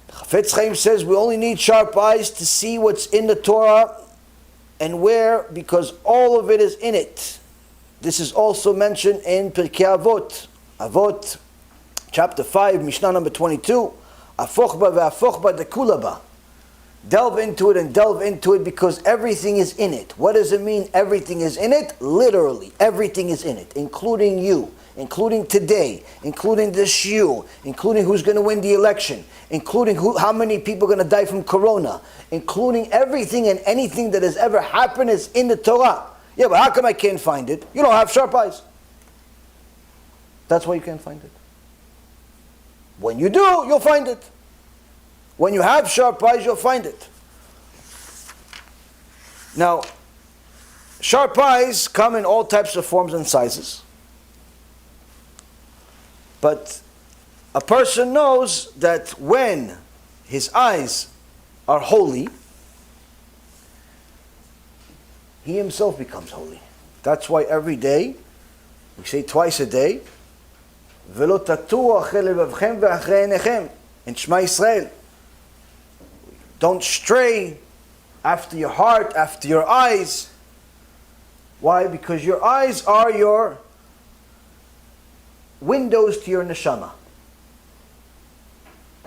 Kovetz HaTorani says we only need sharp eyes to see what's in the Torah and where, because all of it is in it. This is also mentioned in Pirkei Avot. Avot, chapter 5, Mishnah number 22. Afoch ba ve'afoch ba dekula ba. Delve into it and delve into it because everything is in it. What does it mean everything is in it? Literally, everything is in it, including you, including today, including this shiur, including who's going to win the election, including how many people are going to die from corona, including everything and anything that has ever happened is in the Torah. Yeah, but how come I can't find it? You don't have sharp eyes. That's why you can't find it. When you do, you'll find it. When you have sharp eyes, you'll find it. Now, sharp eyes come in all types of forms and sizes. But a person knows that when his eyes are holy, he himself becomes holy. That's why every day, we say twice a day, "Velo tatu achei levavchem ve'achei einechem," in Shema Yisrael. Don't stray after your heart, after your eyes. Why? Because your eyes are your windows to your neshama.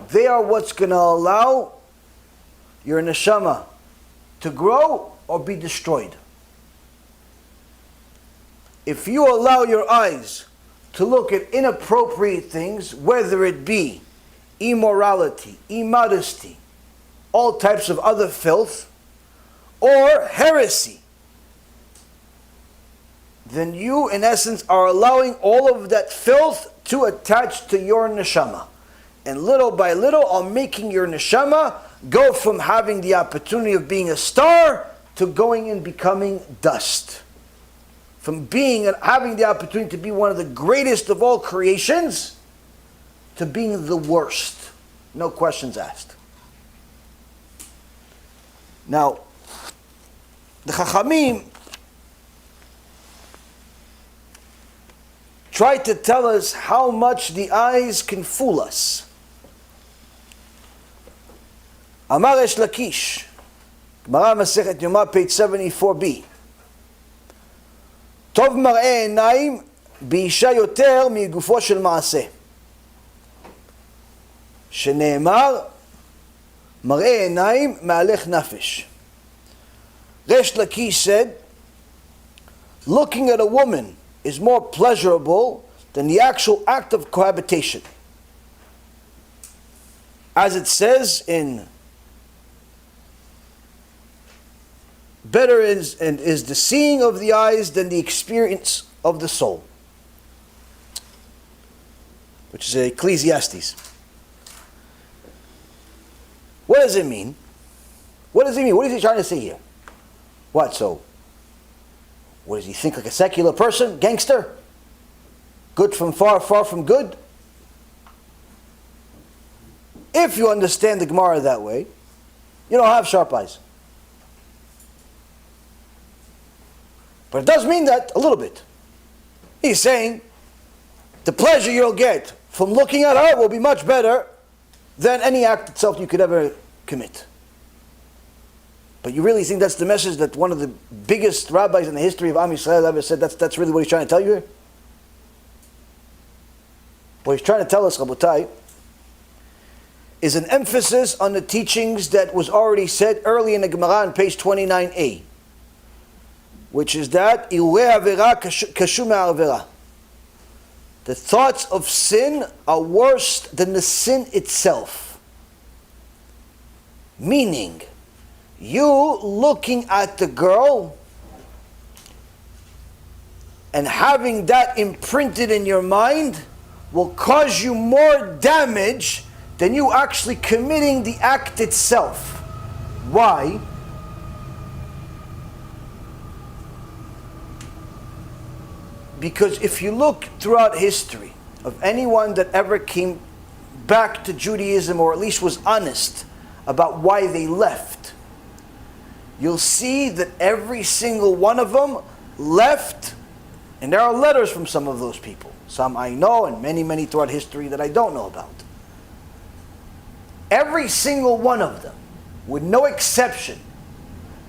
They are what's going to allow your neshama to grow or be destroyed. If you allow your eyes to look at inappropriate things, whether it be immorality, immodesty, all types of other filth, or heresy, then you, in essence, are allowing all of that filth to attach to your neshama. And little by little are making your neshama go from having the opportunity of being a star to going and becoming dust. From being and having the opportunity to be one of the greatest of all creations to being the worst. No questions asked. Now, the Chachamim try to tell us how much the eyes can fool us. Amar Reish Lakish, Gemara Masechet Yoma, page 74b. טוב מראה עיניים באישה יותר מגופו של מעשה. שנאמר, מראה עיניים מהלך נפש. Reish Lakish said, looking at a woman is more pleasurable than the actual act of cohabitation. As it says in better is the seeing of the eyes than the experience of the soul, which is Ecclesiastes. What does it mean? What does he mean? What is he trying to say here? What, so? What does he think, like a secular person? Gangster? Good from far, far from good? If you understand the Gemara that way, you don't have sharp eyes. But it does mean that a little bit. He's saying the pleasure you'll get from looking at her will be much better than any act itself you could ever commit. But you really think that's the message that one of the biggest rabbis in the history of Am Yisrael ever said? That's really what he's trying to tell you here? What he's trying to tell us, Rabotai, is an emphasis on the teachings that was already said early in the Gemara on page 29a, which is that the thoughts of sin are worse than the sin itself. Meaning, you looking at the girl and having that imprinted in your mind will cause you more damage than you actually committing the act itself. Why? Because if you look throughout history of anyone that ever came back to Judaism, or at least was honest about why they left, you'll see that every single one of them left, and there are letters from some of those people. Some I know, and many, many throughout history that I don't know about. Every single one of them, with no exception,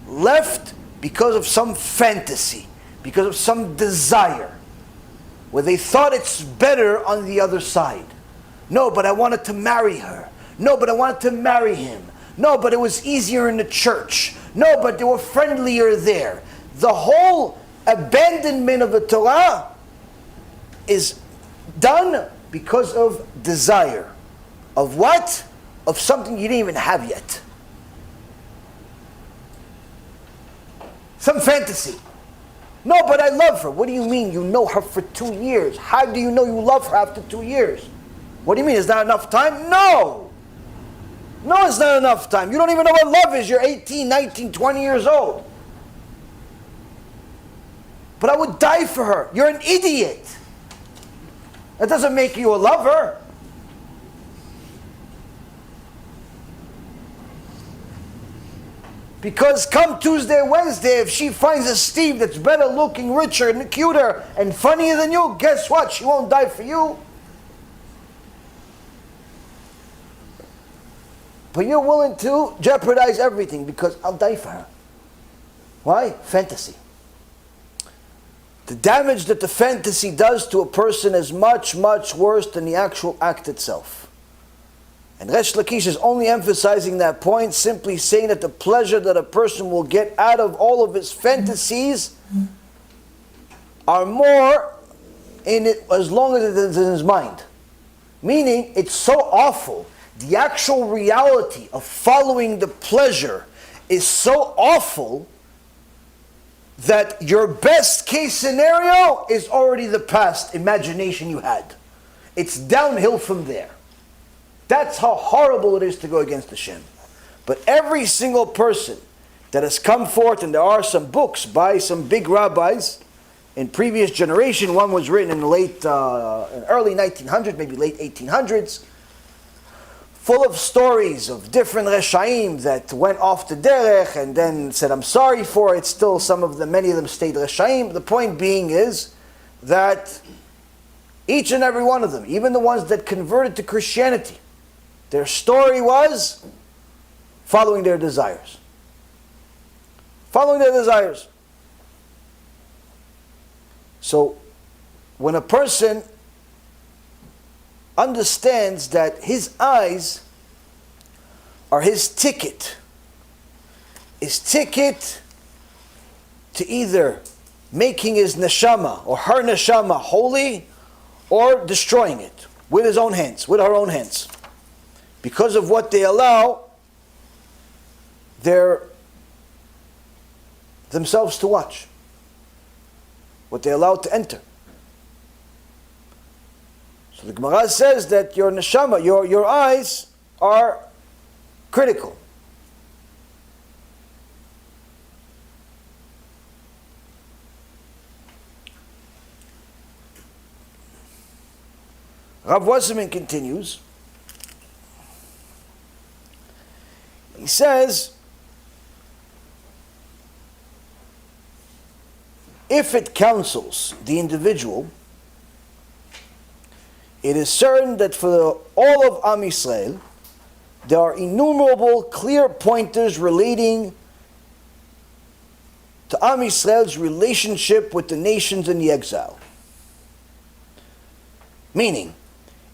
left because of some fantasy, because of some desire, where they thought it's better on the other side. No, but I wanted to marry her. No, but I wanted to marry him. No, but it was easier in the church. No, but they were friendlier there. The whole abandonment of the Torah is done because of desire. Of what? Of something you didn't even have yet. Some fantasy. No, but I love her. What do you mean you know her for 2 years? How do you know you love her after 2 years? What do you mean, is not enough time? No! No, it's not enough time. You don't even know what love is. You're 18, 19, 20 years old. But I would die for her. You're an idiot. That doesn't make you a lover. Because come Tuesday, Wednesday, if she finds a Steve that's better looking, richer, and cuter, and funnier than you, guess what? She won't die for you. But you're willing to jeopardize everything because I'll die for her. Why? Fantasy. The damage that the fantasy does to a person is much, much worse than the actual act itself. And Reish Lakish is only emphasizing that point, simply saying that the pleasure that a person will get out of all of his fantasies are more in it as long as it is in his mind. Meaning, it's so awful. The actual reality of following the pleasure is so awful that your best case scenario is already the past imagination you had. It's downhill from there. That's how horrible it is to go against Hashem. But every single person that has come forth, and there are some books by some big rabbis in previous generation, one was written in the early 1900s, maybe late 1800s, full of stories of different Reshaim that went off the derech and then said, I'm sorry for it. Still, many of them stayed Reshaim. The point being is that each and every one of them, even the ones that converted to Christianity, their story was following their desires. Following their desires. So, when a person understands that his eyes are his ticket to either making his neshama or her neshama holy or destroying it with his own hands, with her own hands. Because of what they allow themselves to watch. What they allow to enter. So the Gemara says that your neshama, your eyes are critical. Rav Wasserman continues. He says, if it counsels the individual, it is certain that for all of Am Yisrael, there are innumerable clear pointers relating to Am Yisrael's relationship with the nations in the exile. Meaning,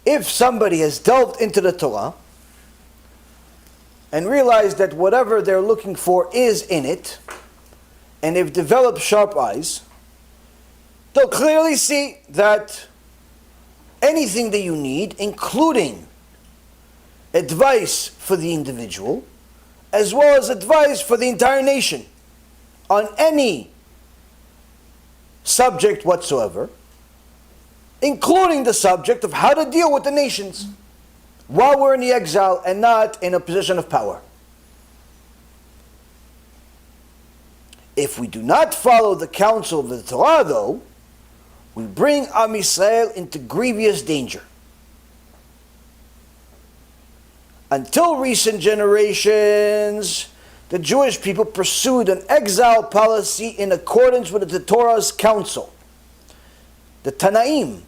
if somebody has delved into the Torah and realized that whatever they're looking for is in it, and they've developed sharp eyes, they'll clearly see that anything that you need, including advice for the individual, as well as advice for the entire nation, on any subject whatsoever, including the subject of how to deal with the nations while we're in the exile and not in a position of power. If we do not follow the counsel of the Torah, though, We bring Am Yisrael into grievous danger. Until recent generations, the Jewish people pursued an exile policy in accordance with the Torah's counsel. The Tanaim,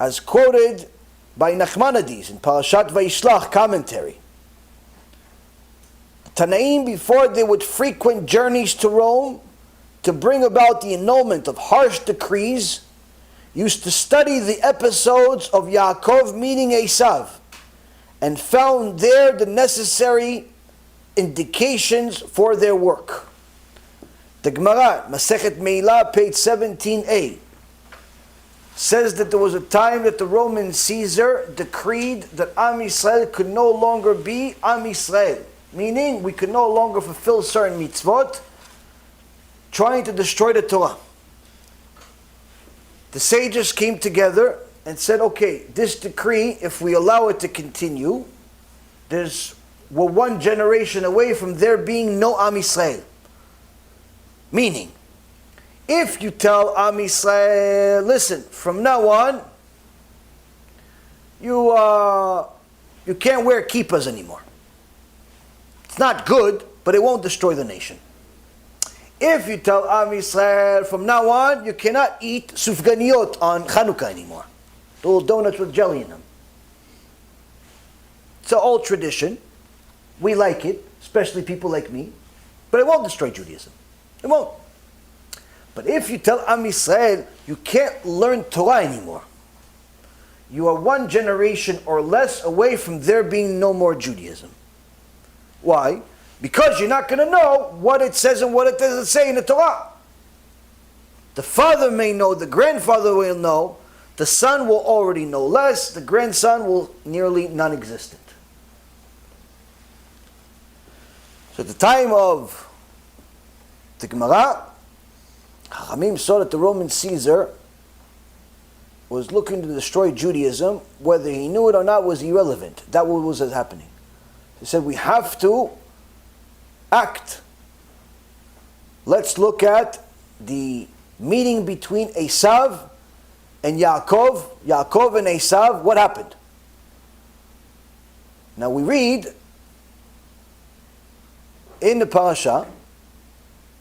as quoted by Nachmanides in Parashat Vayera commentary. The Tanaim, before they would frequent journeys to Rome to bring about the annulment of harsh decrees, used to study the episodes of Yaakov meeting Esav, and found there the necessary indications for their work. The Gemara, Masechet Meilah, page 17a, says that there was a time that the Roman Caesar decreed that Am Yisrael could no longer be Am Yisrael, meaning we could no longer fulfill certain mitzvot, trying to destroy the Torah. The sages came together and said, okay, this decree, if we allow it to continue, we're one generation away from there being no Am Yisrael. Meaning, if you tell Am Yisrael, listen, from now on, you can't wear kippahs anymore. It's not good, but it won't destroy the nation. If you tell Am Yisrael, from now on, you cannot eat sufganiyot on Chanukah anymore. The little donuts with jelly in them. It's an old tradition. We like it, especially people like me. But it won't destroy Judaism. It won't. But if you tell Am Yisrael, you can't learn Torah anymore, you are one generation or less away from there being no more Judaism. Why? Because you're not going to know what it says and what it doesn't say in the Torah. The father may know, the grandfather will know, the son will already know less, the grandson will nearly non-existent. So at the time of the Gemara, Chachamim saw that the Roman Caesar was looking to destroy Judaism. Whether he knew it or not was irrelevant. That was happening. He said, we have to act. Let's look at the meeting between Esav and Yaakov. Yaakov and Esav, what happened? Now we read in the parasha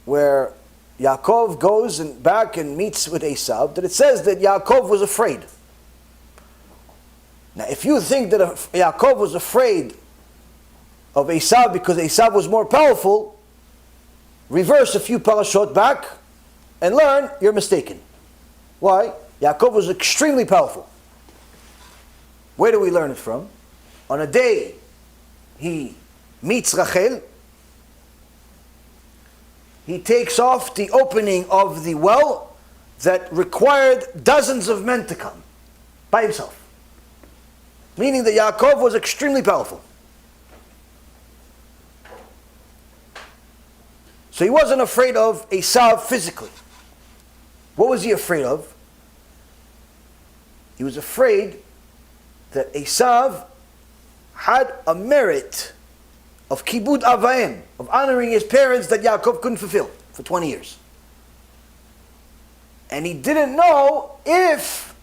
where Yaakov goes back and meets with Esav, that it says that Yaakov was afraid. Now if you think that Yaakov was afraid of Esav because Esav was more powerful, reverse a few parashot back and learn you're mistaken. Why? Yaakov was extremely powerful. Where do we learn it from? On a day he meets Rachel, he takes off the opening of the well that required dozens of men to come by himself. Meaning that Yaakov was extremely powerful. So he wasn't afraid of Esav physically. What was he afraid of? He was afraid that Esav had a merit of kibud avayim, of honoring his parents that Yaakov couldn't fulfill for 20 years. And he didn't know if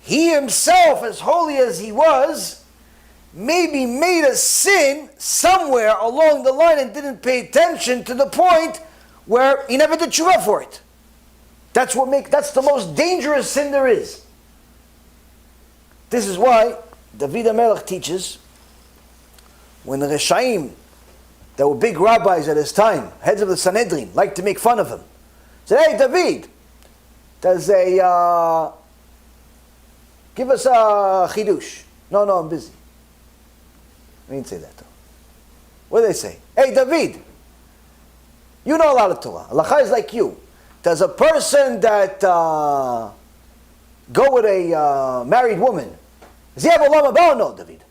he himself, as holy as he was, maybe made a sin somewhere along the line and didn't pay attention to the point where he never did tshuva for it. That's the most dangerous sin there is. This is why David HaMelech teaches, when the Reshaim, that were big rabbis at his time, heads of the Sanhedrin, liked to make fun of him. Said, hey David, give us a chidush. No, I'm busy. I didn't say that though. What did they say? Hey David, you know a lot of Torah. Halacha is like you. Does a person that go with a married woman, does he have a lama ba or no, David?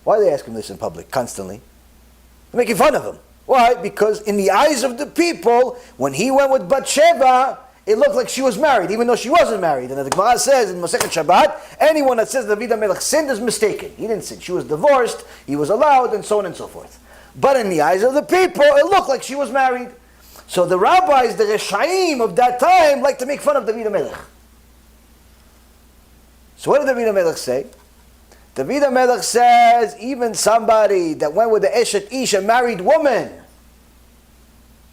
Why do they ask him this in public constantly? They're making fun of him. Why? Because in the eyes of the people, when he went with Bathsheba, it looked like she was married, even though she wasn't married. And the Gemara says in Masechet Shabbat, anyone that says David HaMelech sinned is mistaken. He didn't sin. She was divorced, he was allowed, and so on and so forth. But in the eyes of the people, it looked like she was married. So the rabbis, the Reshaim of that time, like to make fun of David HaMelech. So what did David HaMelech say? David HaMelech says, even somebody that went with the Eshet Ish, a married woman,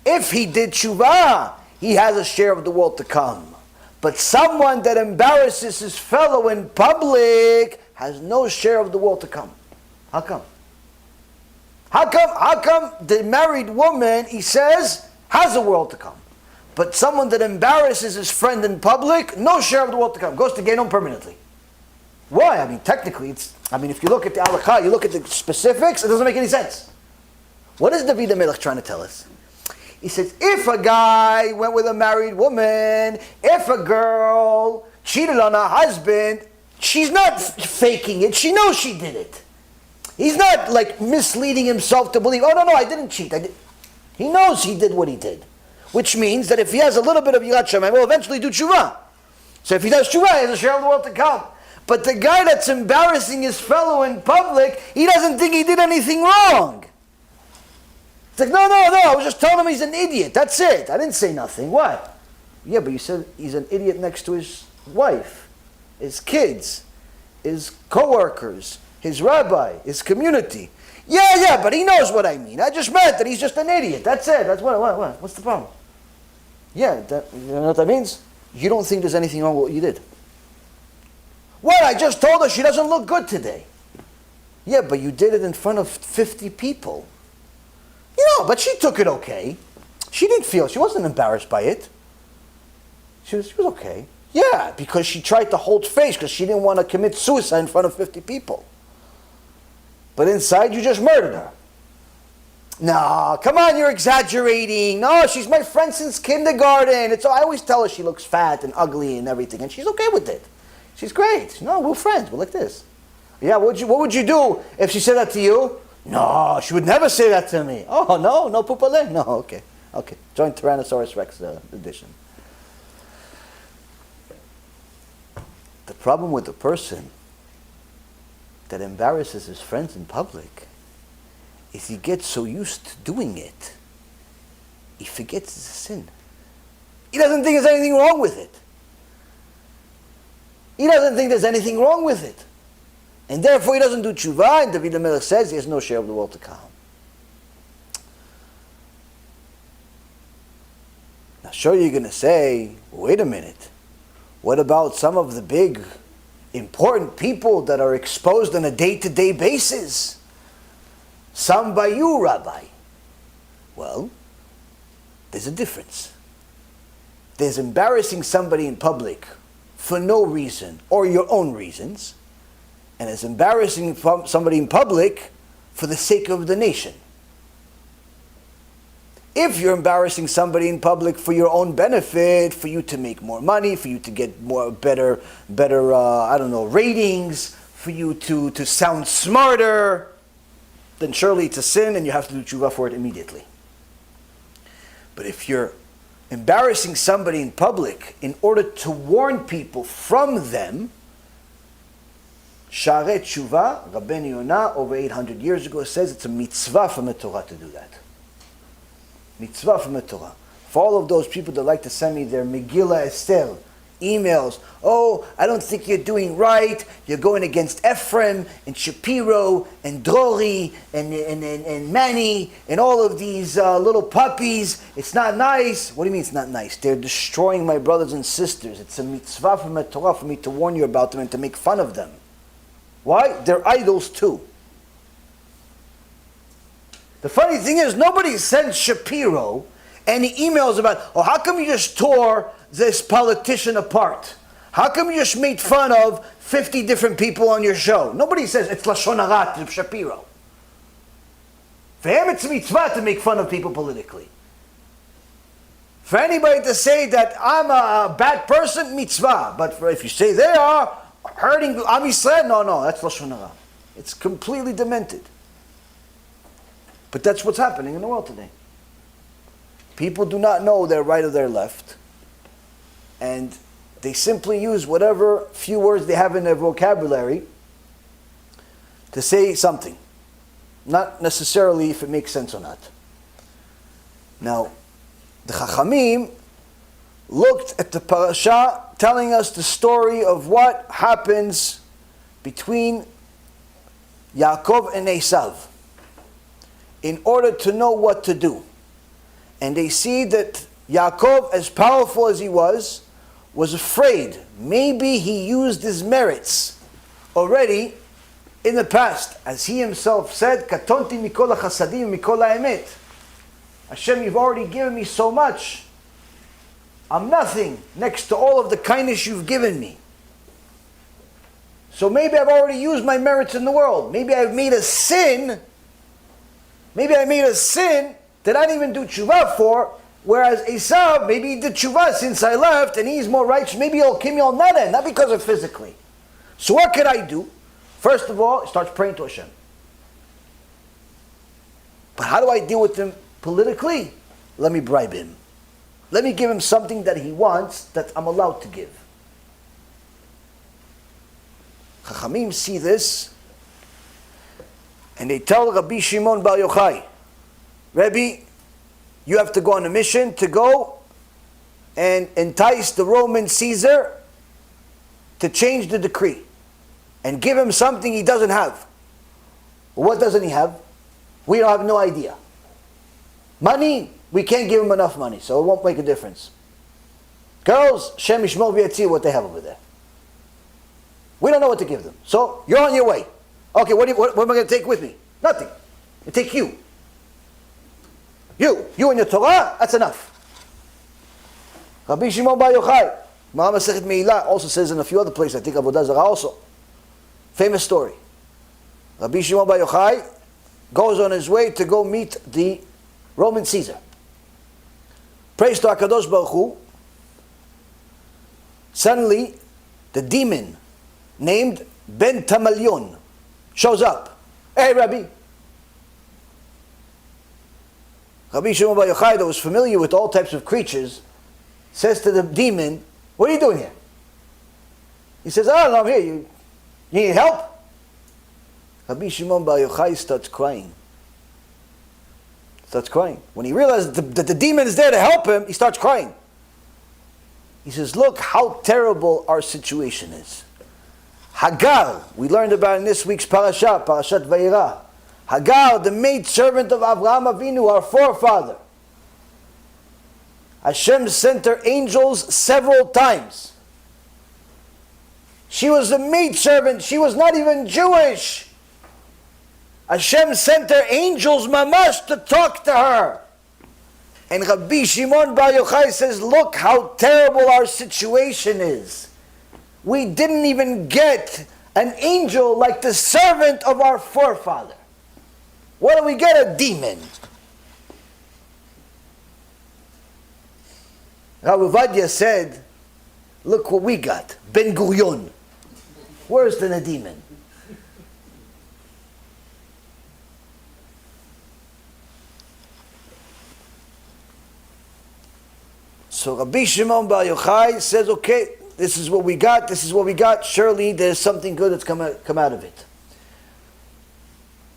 if he did tshuva, he has a share of the world to come. But someone that embarrasses his fellow in public has no share of the world to come. How come? How come the married woman, he says, has a world to come? But someone that embarrasses his friend in public, no share of the world to come. Goes to Gehinnom permanently. Why? I mean, technically, if you look at the halakha, you look at the specifics, it doesn't make any sense. What is David HaMelech trying to tell us? He says, if a guy went with a married woman, if a girl cheated on her husband, she's not faking it. She knows she did it. He's not like misleading himself to believe, oh no, I didn't cheat. He knows he did what he did. Which means that if he has a little bit of Yirat Shamayim, he'll eventually do tshuva. So if he does tshuva, he has a share of the world to come. But the guy that's embarrassing his fellow in public, he doesn't think he did anything wrong. It's like, no, I was just telling him he's an idiot. That's it. I didn't say nothing. What? Yeah, but you said he's an idiot next to his wife, his kids, his co-workers, his rabbi, his community. Yeah, but he knows what I mean. I just meant that he's just an idiot. That's it. That's what? What's the problem? Yeah, you know what that means? You don't think there's anything wrong with what you did. Well, I just told her she doesn't look good today. Yeah, but you did it in front of 50 people. But she took it okay. She wasn't embarrassed by it. She was okay. Yeah, because she tried to hold face because she didn't want to commit suicide in front of 50 people. But inside you just murdered her. No, come on, you're exaggerating. No, she's my friend since kindergarten. I always tell her she looks fat and ugly and everything, and she's okay with it. She's great. No, we're friends. We're like this. Yeah, what would you do if she said that to you? No, she would never say that to me. Oh, no pupale? No, okay. Join Tyrannosaurus Rex edition. The problem with the person that embarrasses his friends in public is he gets so used to doing it, he forgets it's a sin. He doesn't think there's anything wrong with it. And therefore he doesn't do tshuva, and David HaMelech says he has no share of the world to come. Now sure you're going to say, wait a minute, what about some of the big, important people that are exposed on a day-to-day basis? Some by you, Rabbi. Well, there's a difference. There's embarrassing somebody in public for no reason or your own reasons, and it's embarrassing somebody in public for the sake of the nation. If you're embarrassing somebody in public for your own benefit, for you to make more money, for you to get better ratings, for you to sound smarter, then surely it's a sin and you have to do tshuva for it immediately. But if you're embarrassing somebody in public in order to warn people from them, Shaar Tshuva, Rabbeinu Yonah, over 800 years ago, says it's a mitzvah from the Torah to do that. Mitzvah from the Torah. For all of those people that like to send me their Megillah Esther emails, oh, I don't think you're doing right, you're going against Ephraim and Shapiro and Drori and Manny and all of these little puppies, it's not nice. What do you mean it's not nice? They're destroying my brothers and sisters. It's a mitzvah from the Torah for me to warn you about them and to make fun of them. Why? They're idols too. The funny thing is, nobody sends Shapiro any emails about, oh, how come you just tore this politician apart? How come you just made fun of 50 different people on your show? Nobody says it's Lashon Hara to Shapiro. For him, it's a mitzvah to make fun of people politically. For anybody to say that I'm a bad person, mitzvah. But if you say they are hurting Am Yisrael, no, that's Lashon Hara. It's completely demented. But that's what's happening in the world today. People do not know their right or their left, and they simply use whatever few words they have in their vocabulary to say something, not necessarily if it makes sense or not. Now, The Chachamim looked at the parasha telling us the story of what happens between Yaakov and Esav in order to know what to do. And they see that Yaakov, as powerful as he was afraid. Maybe he used his merits already in the past. As he himself said, Katonti mikol hachasadim mikol ha'emet. Hashem, you've already given me so much. I'm nothing next to all of the kindness you've given me. So maybe I've already used my merits in the world. Maybe I've made a sin. Maybe I made a sin that I didn't even do tshuva for. Whereas Esav, maybe he did tshuva since I left and he's more righteous. Maybe he'll kill me on that end, not because of physically. So what could I do? First of all, he starts praying to Hashem. But how do I deal with him politically? Let me bribe him. Let me give him something that he wants that I'm allowed to give. Chachamim see this and they tell Rabbi Shimon Bar Yochai, Rebbe, you have to go on a mission to go and entice the Roman Caesar to change the decree and give him something he doesn't have. What doesn't he have? We don't have no idea. Money, we can't give him enough money, so it won't make a difference. Girls, Shem Yishmor V'Yatzir, what they have over there. We don't know what to give them. So, you're on your way. Okay, what am I going to take with me? Nothing. I take you. You and your Torah, that's enough. Rabbi Shimon Bar Yochai, Gemara Masechet Me'ilah also says in a few other places, I think Avodah Zarah also. Famous story. Rabbi Shimon Bar Yochai goes on his way to go meet the Roman Caesar. Praise to HaKadosh Baruch Hu. Suddenly, the demon named Ben Tamalion shows up. Hey, Rabbi. Rabbi Shimon Bar Yochai, that was familiar with all types of creatures, says to the demon, what are you doing here? He says, oh, no, I'm here. You need help? Rabbi Shimon Bar Yochai starts crying. When he realizes that the demon is there to help him, he starts crying. He says, look how terrible our situation is. Hagar, we learned about in this week's Parashat Vayera. Hagar, the maidservant of Avraham Avinu, our forefather. Hashem sent her angels several times. She was a maidservant. She was not even Jewish. Hashem sent her angels mamash to talk to her. And Rabbi Shimon Bar Yochai says, look how terrible our situation is. We didn't even get an angel like the servant of our forefather. What do we get? A demon. Rav Ovadia said, look what we got. Ben Gurion. Worse than a demon. So Rabbi Shimon Bar Yochai says, okay, this is what we got. Surely there's something good that's come out of it.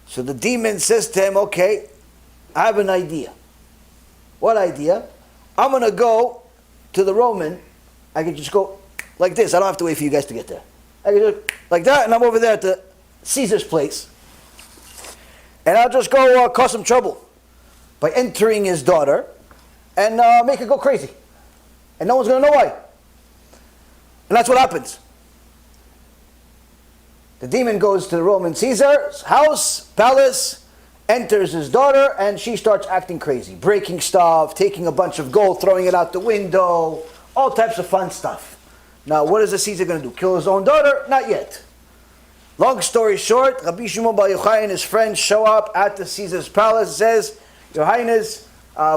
So the demon says to him, okay, I have an idea. What idea? I'm going to go to the Roman. I can just go like this. I don't have to wait for you guys to get there. I can just like that, and I'm over there at the Caesar's place. And I'll just go cause some trouble by entering his daughter and make her go crazy. And no one's going to know why. And that's what happens. The demon goes to the Roman Caesar's house, palace, enters his daughter, and she starts acting crazy. Breaking stuff, taking a bunch of gold, throwing it out the window, all types of fun stuff. Now, what is the Caesar going to do? Kill his own daughter? Not yet. Long story short, Rabbi Shimon Bar Yochai and his friends show up at the Caesar's palace, says, Your Highness,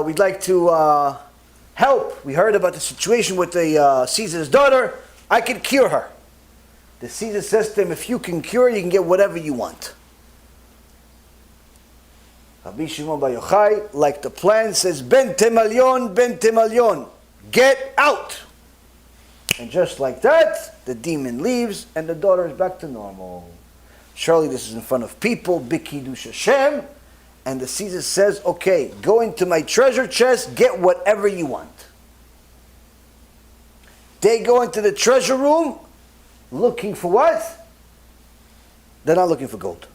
we'd like to help. We heard about the situation with the Caesar's daughter. I can cure her. The Caesar says to him, if you can cure her, you can get whatever you want. Rabbi Shimon Bar Yochai, like the plan, says, Ben Temalion, get out. And just like that, the demon leaves and the daughter is back to normal. Surely this is in front of people, Big Kiddush Hashem. and the Caesar says, okay, go into my treasure chest, get whatever you want. They go into the treasure room, looking for what? They're not looking for gold.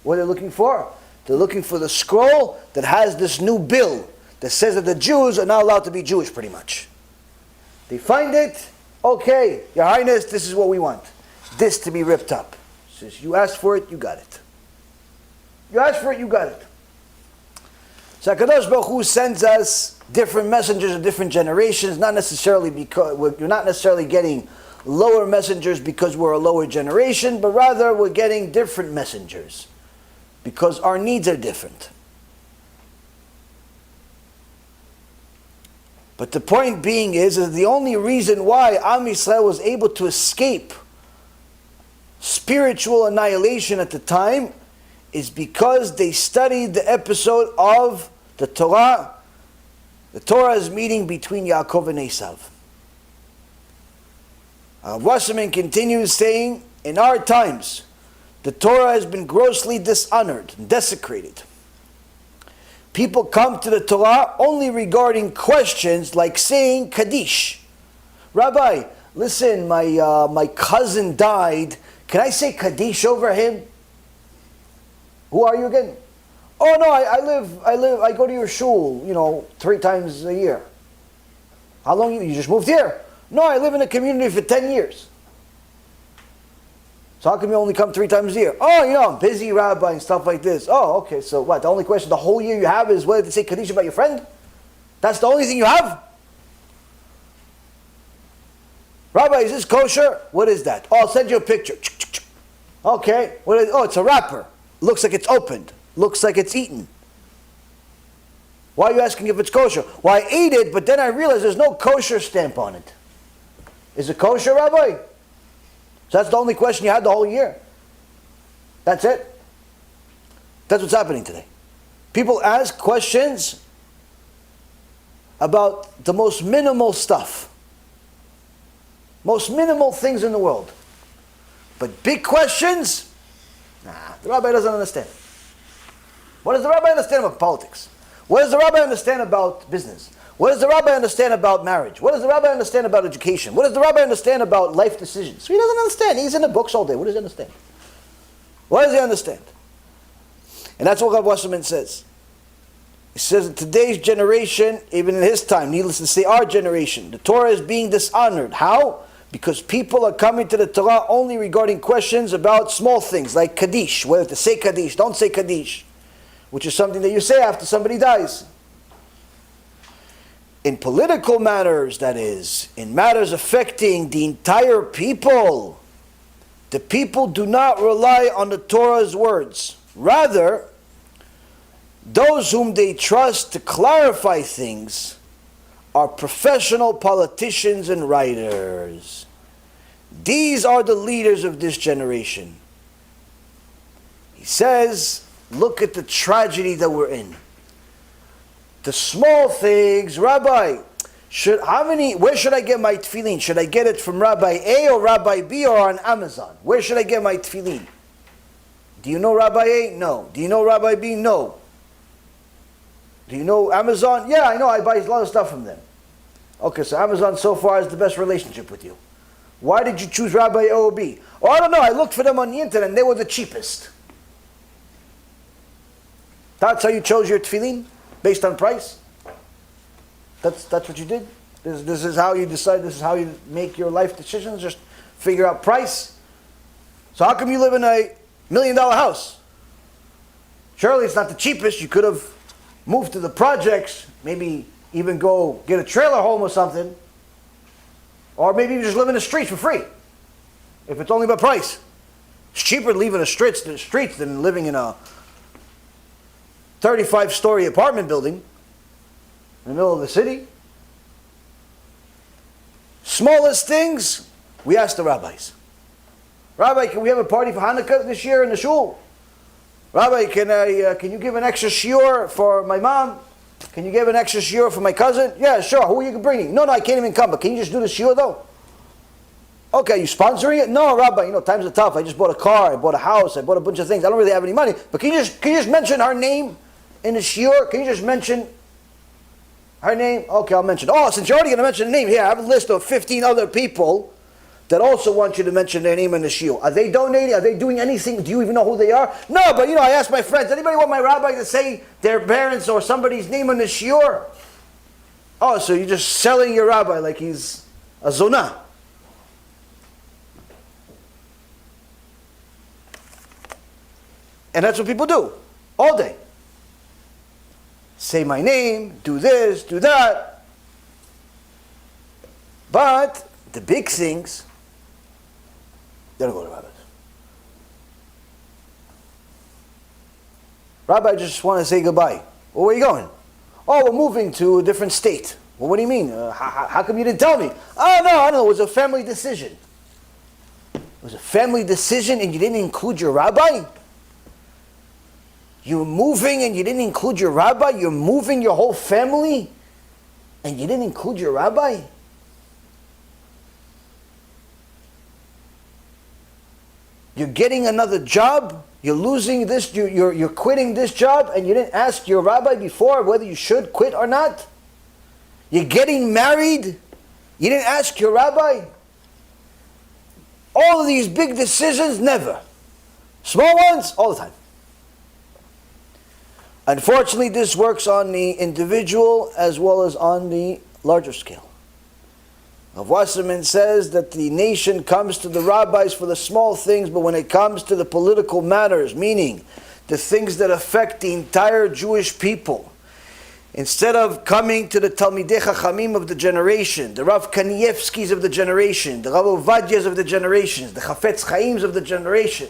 What are they looking for? They're looking for the scroll that has this new bill that says that the Jews are not allowed to be Jewish, pretty much. They find it, okay, Your Highness, this is what we want. This to be ripped up. Says, you asked for it, you got it. You asked for it, you got it. So HaKadosh Baruch Hu sends us different messengers of different generations, not necessarily because we're not necessarily getting lower messengers because we're a lower generation, but rather we're getting different messengers because our needs are different. But the point being is the only reason why Am Yisrael was able to escape spiritual annihilation at the time is because they studied the episode of the Torah. The Torah's meeting between Yaakov and Esav. Rav Wasserman continues saying, in our times, the Torah has been grossly dishonored and desecrated. People come to the Torah only regarding questions like saying Kaddish. Rabbi, listen, my cousin died. Can I say Kaddish over him? Who are you again? Oh no, I go to your shul, 3 times a year. How long you just moved here? No, I live in a community for 10 years. So how come you only come 3 times a year? Oh, I'm busy, Rabbi, and stuff like this. Oh, okay, so what? The only question the whole year you have is whether to say Kaddish about your friend? That's the only thing you have? Rabbi, is this kosher? What is that? Oh, I'll send you a picture. Okay, it's a wrapper. Looks like it's opened. Looks like it's eaten. Why are you asking if it's kosher? Well, I ate it, but then I realized there's no kosher stamp on it. Is it kosher, Rabbi? So that's the only question you had the whole year. That's it. That's what's happening today. People ask questions about the most minimal stuff. Most minimal things in the world. But big questions? The rabbi doesn't understand. What does the rabbi understand about politics? What does the rabbi understand about business? What does the rabbi understand about marriage? What does the rabbi understand about education? What does the rabbi understand about life decisions? He doesn't understand. He's in the books all day. What does he understand? What does he understand? And that's what Rav Wasserman says. He says in today's generation, even in his time, needless to say our generation, the Torah is being dishonored. How? Because people are coming to the Torah only regarding questions about small things like Kaddish, whether to say Kaddish, don't say Kaddish, which is something that you say after somebody dies. In political matters, that is, in matters affecting the entire people, the people do not rely on the Torah's words. Rather, those whom they trust to clarify things are professional politicians and writers. These are the leaders of this generation. He says, look at the tragedy that we're in. The small things, Rabbi, where should I get my tefillin? Should I get it from Rabbi A or Rabbi B or on Amazon? Where should I get my tefillin? Do you know Rabbi A? No. Do you know Rabbi B? No. Do you know Amazon? Yeah, I know. I buy a lot of stuff from them. Okay, so Amazon so far has the best relationship with you. Why did you choose Rabbi A or B? Oh, I don't know. I looked for them on the internet and they were the cheapest. That's how you chose your tefillin? Based on price? That's what you did? This is how you decide, this is how you make your life decisions? Just figure out price? So how come you live in a $1 million house? Surely it's not the cheapest. You could have moved to the projects, maybe even go get a trailer home or something. Or maybe you just live in the streets for free. If it's only about price. It's cheaper to live in the streets than living in a 35-story apartment building in the middle of the city. Smallest things, we ask the rabbis. Rabbi, can we have a party for Hanukkah this year in the shul? Rabbi, can you give an extra shiur for my mom? Can you give an extra shiur for my cousin? Yeah, sure. Who are you bringing? No, I can't even come, but can you just do the shiur though? Okay, you sponsoring it? No, Rabbi, times are tough. I just bought a car, I bought a house, I bought a bunch of things. I don't really have any money. But can you just mention her name in the shiur? Can you just mention her name? Okay, I'll mention. Oh, since you're already going to mention the name, here, I have a list of 15 other people that also want you to mention their name in the shiur. Are they donating? Are they doing anything? Do you even know who they are? No, but I asked my friends, anybody want my rabbi to say their parents or somebody's name in the shiur? Oh, so you're just selling your rabbi like he's a zonah. And that's what people do, all day. Say my name, do this, do that. But the big things, they don't go to rabbis. Rabbi, I just want to say goodbye. Well, where are you going? Oh, we're moving to a different state. Well, what do you mean? How come you didn't tell me? Oh, no, I don't know. It was a family decision. It was a family decision and you didn't include your rabbi? You're moving and you didn't include your rabbi? You're moving your whole family and you didn't include your rabbi? You're getting another job? You're losing this, you're quitting this job and you didn't ask your rabbi before whether you should quit or not? You're getting married? You didn't ask your rabbi? All of these big decisions, never. Small ones, all the time. Unfortunately, this works on the individual as well as on the larger scale. Rav Wasserman says that the nation comes to the rabbis for the small things, but when it comes to the political matters, meaning the things that affect the entire Jewish people, instead of coming to the Talmidei Chachamim of the generation, the Rav Kanievskis of the generation, the Rav Ovadias of the generations, the Chafetz Chaims of the generation,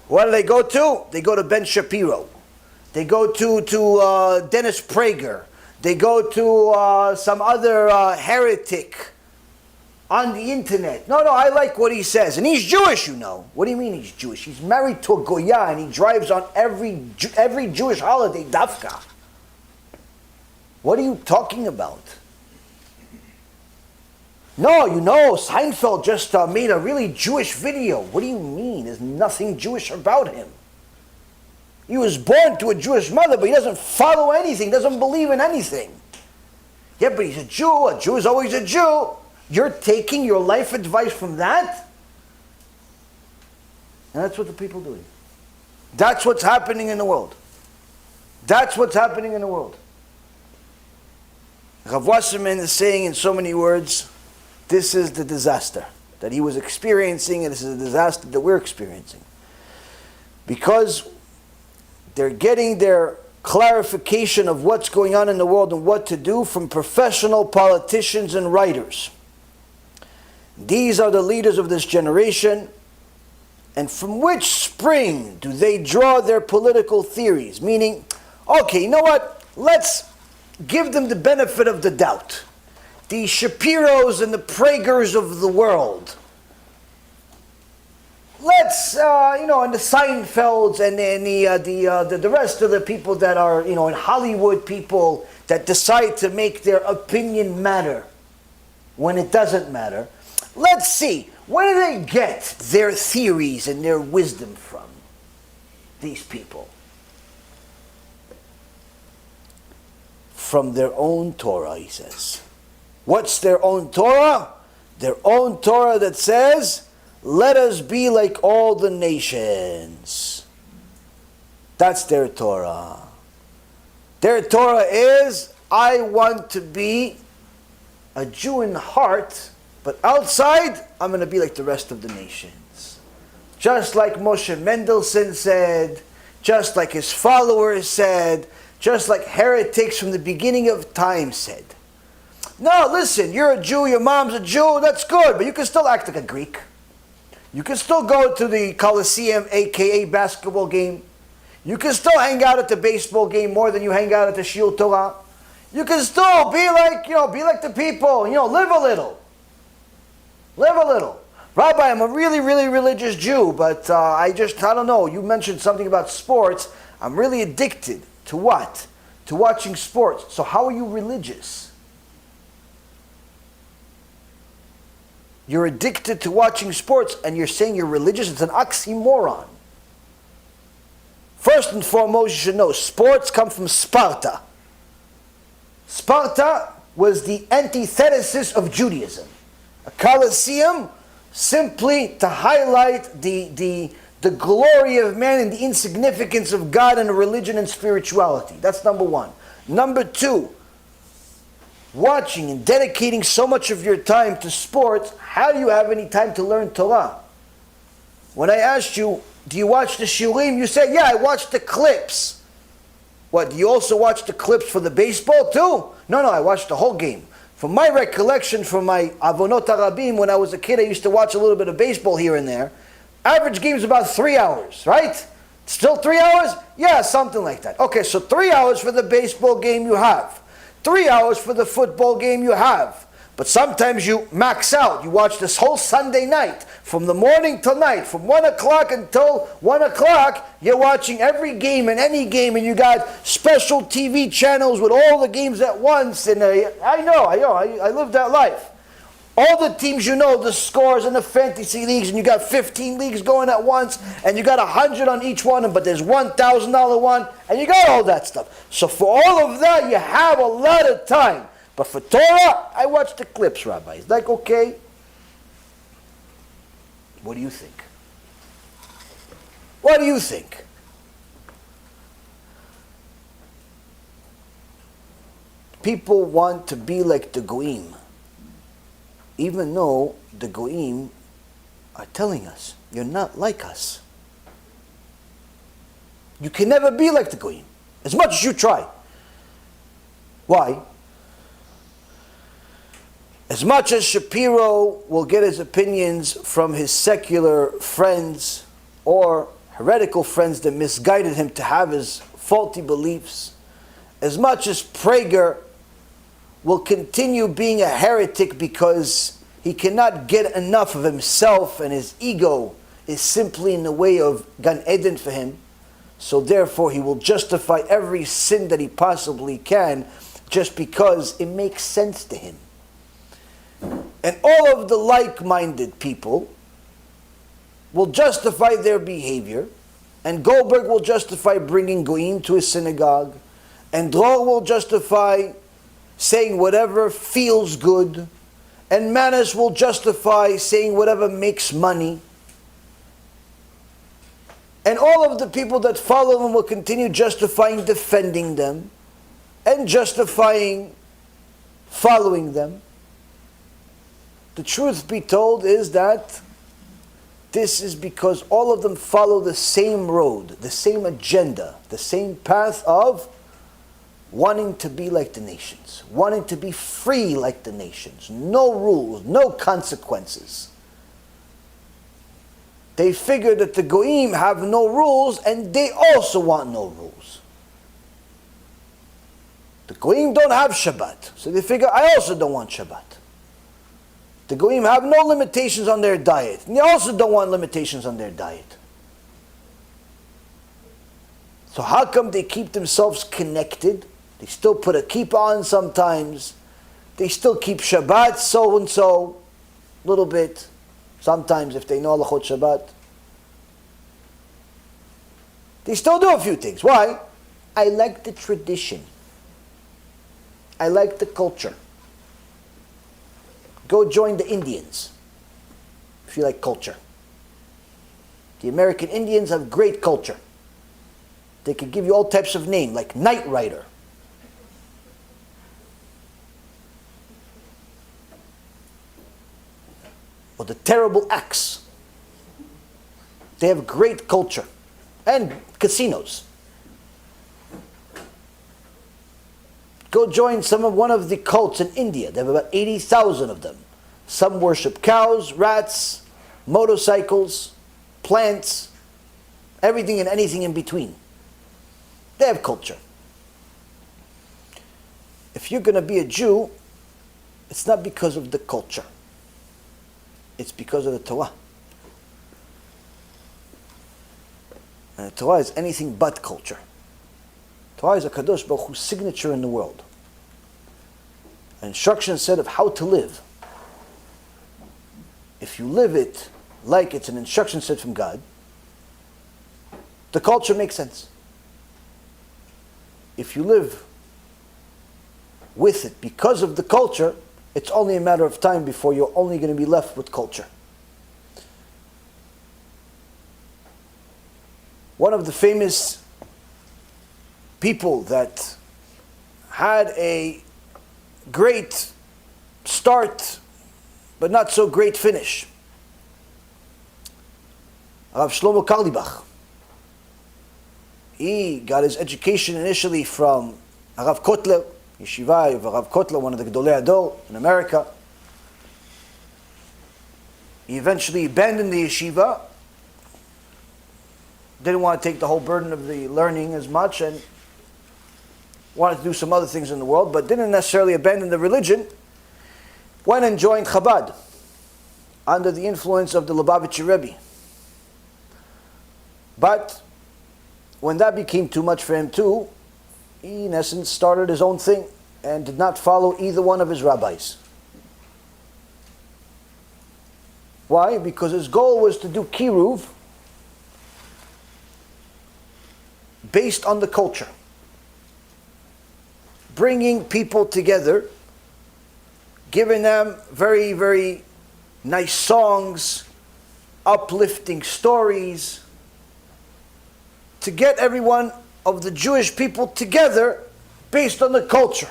what do they go to? They go to Ben Shapiro. They go to Dennis Prager. They go to some other heretic on the internet. No, I like what he says. And he's Jewish, you know. What do you mean he's Jewish? He's married to a Goya and he drives on every Jewish holiday, Dafka. What are you talking about? No, Seinfeld just made a really Jewish video. What do you mean? There's nothing Jewish about him. He was born to a Jewish mother, but he doesn't follow anything, doesn't believe in anything. Yeah, but he's a Jew. A Jew is always a Jew. You're taking your life advice from that? And that's what the people are doing. That's what's happening in the world. That's what's happening in the world. Rav Wasserman is saying in so many words, this is the disaster that he was experiencing, and this is a disaster that we're experiencing. Because they're getting their clarification of what's going on in the world and what to do from professional politicians and writers. These are the leaders of this generation. And from which spring do they draw their political theories? Meaning, okay, you know what? Let's give them the benefit of the doubt. The Shapiros and the Pragers of the world. Let's, and the Seinfelds and the rest of the people that are, in Hollywood, people that decide to make their opinion matter when it doesn't matter. Let's see, where do they get their theories and their wisdom from, these people? From their own Torah, he says. What's their own Torah? Their own Torah that says, let us be like all the nations. That's their Torah. Their Torah is, I want to be a Jew in heart, but outside, I'm going to be like the rest of the nations. Just like Moshe Mendelssohn said, just like his followers said, just like heretics from the beginning of time said. No, listen, you're a Jew, your mom's a Jew, that's good, but you can still act like a Greek. You can still go to the Coliseum, aka basketball game. You can still hang out at the baseball game more than you hang out at the Shiur Torah. You can still be like the people, live a little. Live a little. Rabbi, I'm a really, really religious Jew, but I don't know. You mentioned something about sports. I'm really addicted to what? To watching sports. So how are you religious? You're addicted to watching sports and you're saying you're religious? It's an oxymoron. First and foremost, you should know, sports come from Sparta. Sparta was the antithesis of Judaism. A Colosseum simply to highlight the glory of man and the insignificance of God and religion and spirituality. That's number one. Number two, watching and dedicating so much of your time to sports, how do you have any time to learn Torah? When I asked you, do you watch the shiurim? You said, yeah, I watch the clips. What, do you also watch the clips for the baseball too? No, I watched the whole game. From my recollection, from my avonot harabim, when I was a kid, I used to watch a little bit of baseball here and there. Average game is about 3 hours, right? Still 3 hours? Yeah, something like that. Okay, so 3 hours for the baseball game you have. 3 hours for the football game you have. But sometimes you max out. You watch this whole Sunday night, from the morning till night, from 1 o'clock until 1 o'clock, you're watching every game and any game, and you got special TV channels with all the games at once. And I lived that life. All the teams, you know, the scores in the fantasy leagues, and you got 15 leagues going at once, and you got 100 on each one, but there's $1,000 one, and you got all that stuff. So for all of that, you have a lot of time. But for Torah, I watch the clips, Rabbi. It's like, okay, what do you think? What do you think? People want to be like the Goyim, even though the Goyim are telling us, you're not like us. You can never be like the Goyim, as much as you try. Why? As much as Shapiro will get his opinions from his secular friends or heretical friends that misguided him to have his faulty beliefs, as much as Prager will continue being a heretic because he cannot get enough of himself and his ego is simply in the way of Gan Eden for him, so therefore he will justify every sin that he possibly can just because it makes sense to him. And all of the like-minded people will justify their behavior, and Goldberg will justify bringing Goyim to his synagogue, and Dror will justify saying whatever feels good, and Manis will justify saying whatever makes money. And all of the people that follow them will continue justifying defending them, and justifying following them. The truth be told is that this is because all of them follow the same road, the same agenda, the same path of wanting to be like the nations, wanting to be free like the nations, no rules, no consequences. They figure that the Goyim have no rules and they also want no rules. The Goyim don't have Shabbat, so they figure I also don't want Shabbat. The Goyim have no limitations on their diet, and they also don't want limitations on their diet. So how come they keep themselves connected? They still put a kippah on sometimes. They still keep Shabbat so and so, a little bit. Sometimes if they know Halachot Shabbat. They still do a few things. Why? I like the tradition. I like the culture. Go join the Indians if you like culture. The American Indians have great culture. They could give you all types of names, like Knight Rider. Or the Terrible Axe. They have great culture. And casinos. Go join one of the cults in India. They have about 80,000 of them. Some worship cows, rats, motorcycles, plants, everything and anything in between. They have culture. If you're going to be a Jew, it's not because of the culture. It's because of the Torah. And the Torah is anything but culture. Torah is a Kadosh Baruch Hu's signature in the world. An instruction set of how to live. If you live it like it's an instruction set from God, the culture makes sense. if you live with it because of the culture, it's only a matter of time before you're only going to be left with culture. One of the famous people that had a great start, but not so great finish, Rav Shlomo Karlibach. He got his education initially from Rav Kotler, Yeshiva of Rav Kotler, one of the Gedolei Ador in America. He eventually abandoned the yeshiva, didn't want to take the whole burden of the learning as much, and wanted to do some other things in the world, but didn't necessarily abandon the religion. Went and joined Chabad under the influence of the Lubavitcher Rebbe. But when that became too much for him too, he in essence started his own thing and did not follow either one of his rabbis. Why? Because his goal was to do kiruv based on the culture. Bringing people together, giving them very, very nice songs, uplifting stories, to get everyone of the Jewish people together based on the culture.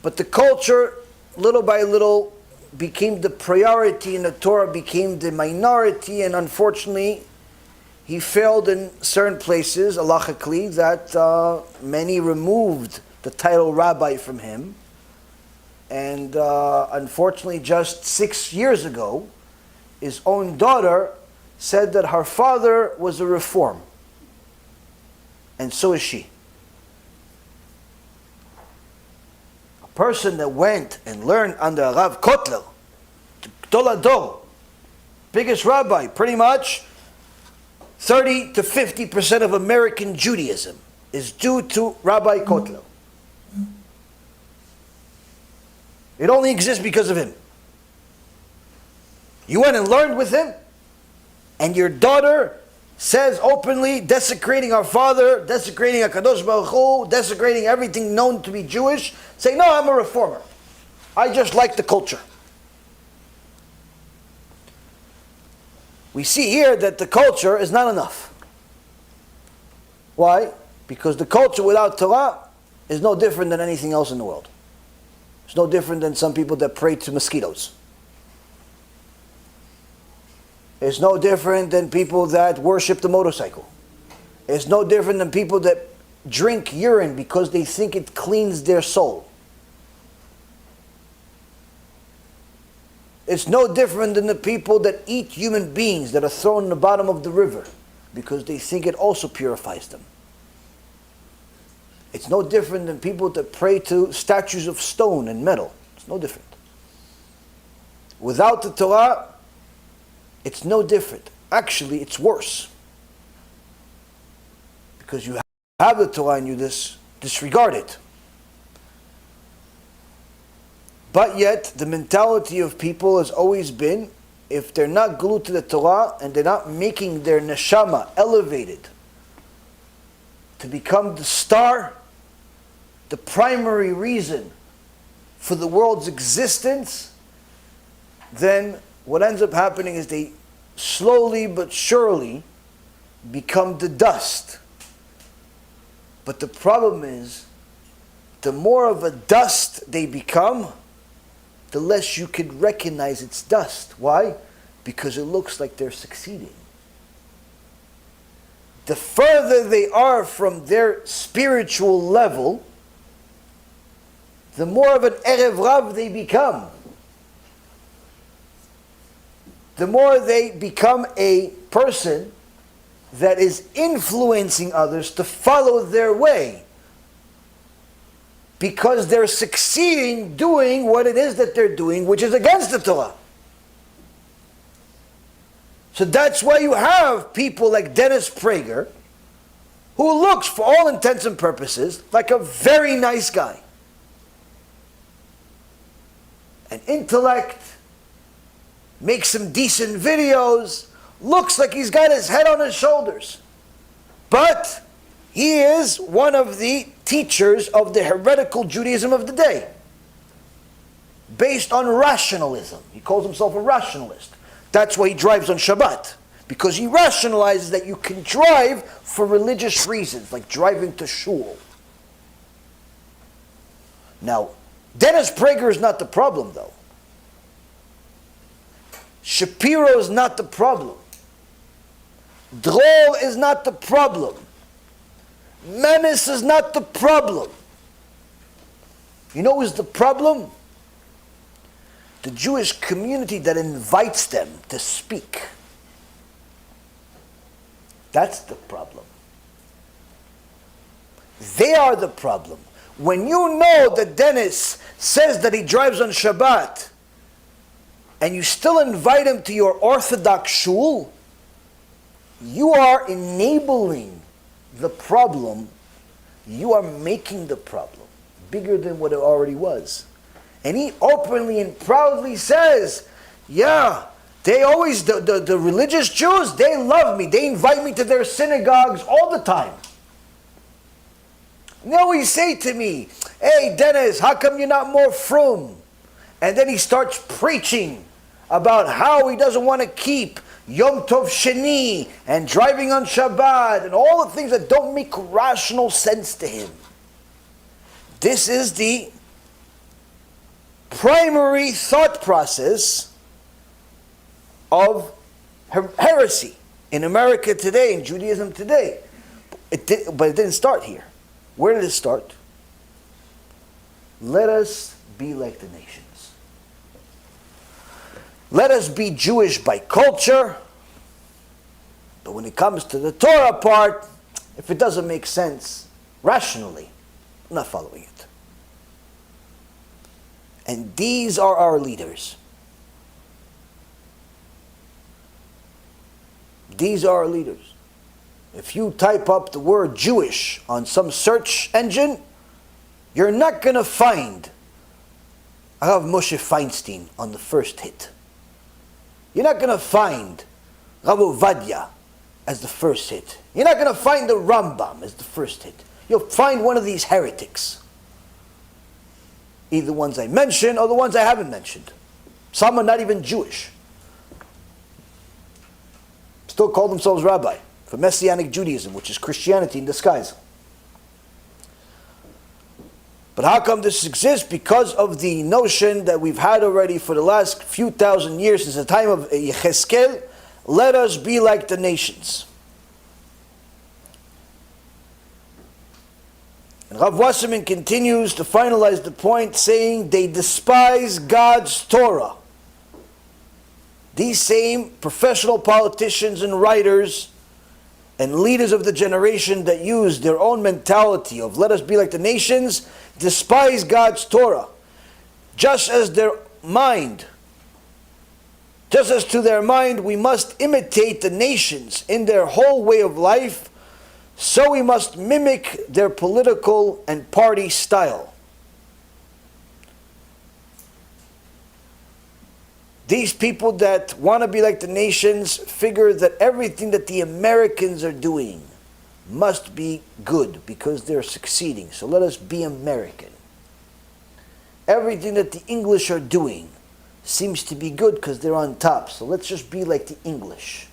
But the culture, little by little, became the priority and the Torah became the minority, and unfortunately, he failed in certain places, halachically, that many removed the title rabbi from him. And unfortunately, just 6 years ago, his own daughter said that her father was a reform. And so is she. A person that went and learned under Rav Kotler, Gedolei Ador, biggest rabbi, pretty much 30 to 50% of American Judaism is due to Rabbi Kotler. It only exists because of him. You went and learned with him, and your daughter says openly, desecrating our father, desecrating HaKadosh Baruch Hu, desecrating everything known to be Jewish, say, no, I'm a reformer. I just like the culture. We see here that the culture is not enough. Why? Because the culture without Torah is no different than anything else in the world. It's no different than some people that pray to mosquitoes. It's no different than people that worship the motorcycle. It's no different than people that drink urine because they think it cleans their soul. It's no different than the people that eat human beings that are thrown in the bottom of the river because they think it also purifies them. It's no different than people that pray to statues of stone and metal. It's no different. Without the Torah, it's no different. Actually, it's worse. Because you have the Torah and you disregard it. But yet, the mentality of people has always been, if they're not glued to the Torah and they're not making their neshama elevated to become the star, the primary reason for the world's existence, then what ends up happening is they slowly but surely become the dust. But the problem is, the more of a dust they become, the less you could recognize it's dust. Why? Because it looks like they're succeeding. The further they are from their spiritual level, the more of an Erev Rav they become. The more they become a person that is influencing others to follow their way. Because they're succeeding doing what it is that they're doing, which is against the Torah. So that's why you have people like Dennis Prager, who looks, for all intents and purposes, like a very nice guy. An intellect, makes some decent videos, looks like he's got his head on his shoulders. But He is one of the teachers of the heretical Judaism of the day, based on rationalism. He calls himself a rationalist. That's why he drives on Shabbat, because he rationalizes that you can drive for religious reasons, like driving to shul. Now, Dennis Prager is not the problem, though. Shapiro is not the problem. Drol is not the problem. Menace is not the problem. You know who's the problem? The Jewish community that invites them to speak. That's the problem. They are the problem. When you know that Dennis says that he drives on Shabbat, and you still invite him to your Orthodox shul, you are enabling the problem. You are making the problem bigger than what it already was. And he openly and proudly says, yeah, they always, the religious Jews, they love me. They invite me to their synagogues all the time. And they always say to me, hey Dennis, how come you're not more frum? And then he starts preaching about how he doesn't want to keep Yom Tov Sheni and driving on Shabbat and all the things that don't make rational sense to him. This is the primary thought process of heresy in America today, in Judaism today. But it didn't start here. Where did it start? Let us be like the nations. Let us be Jewish by culture, but when it comes to the Torah part, if it doesn't make sense rationally, I'm not following it. And these are our leaders. These are our leaders. If you type up the word Jewish on some search engine, you're not going to find Rav Moshe Feinstein on the first hit. You're not going to find Rav Ovadia as the first hit. You're not going to find the Rambam as the first hit. You'll find one of these heretics. Either the ones I mentioned or the ones I haven't mentioned. Some are not even Jewish. Still call themselves rabbi for Messianic Judaism, which is Christianity in disguise. But how come this exists? Because of the notion that we've had already for the last few thousand years, since the time of Yechezkel, let us be like the nations. And Rav Wasserman continues to finalize the point, saying they despise God's Torah. These same professional politicians and writers and leaders of the generation that use their own mentality of let us be like the nations, despise God's Torah. Just as to their mind we must imitate the nations in their whole way of life, so we must mimic their political and party style. These people that want to be like the nations figure that everything that the Americans are doing must be good because they're succeeding. So let us be American. Everything that the English are doing seems to be good because they're on top. So let's just be like the English.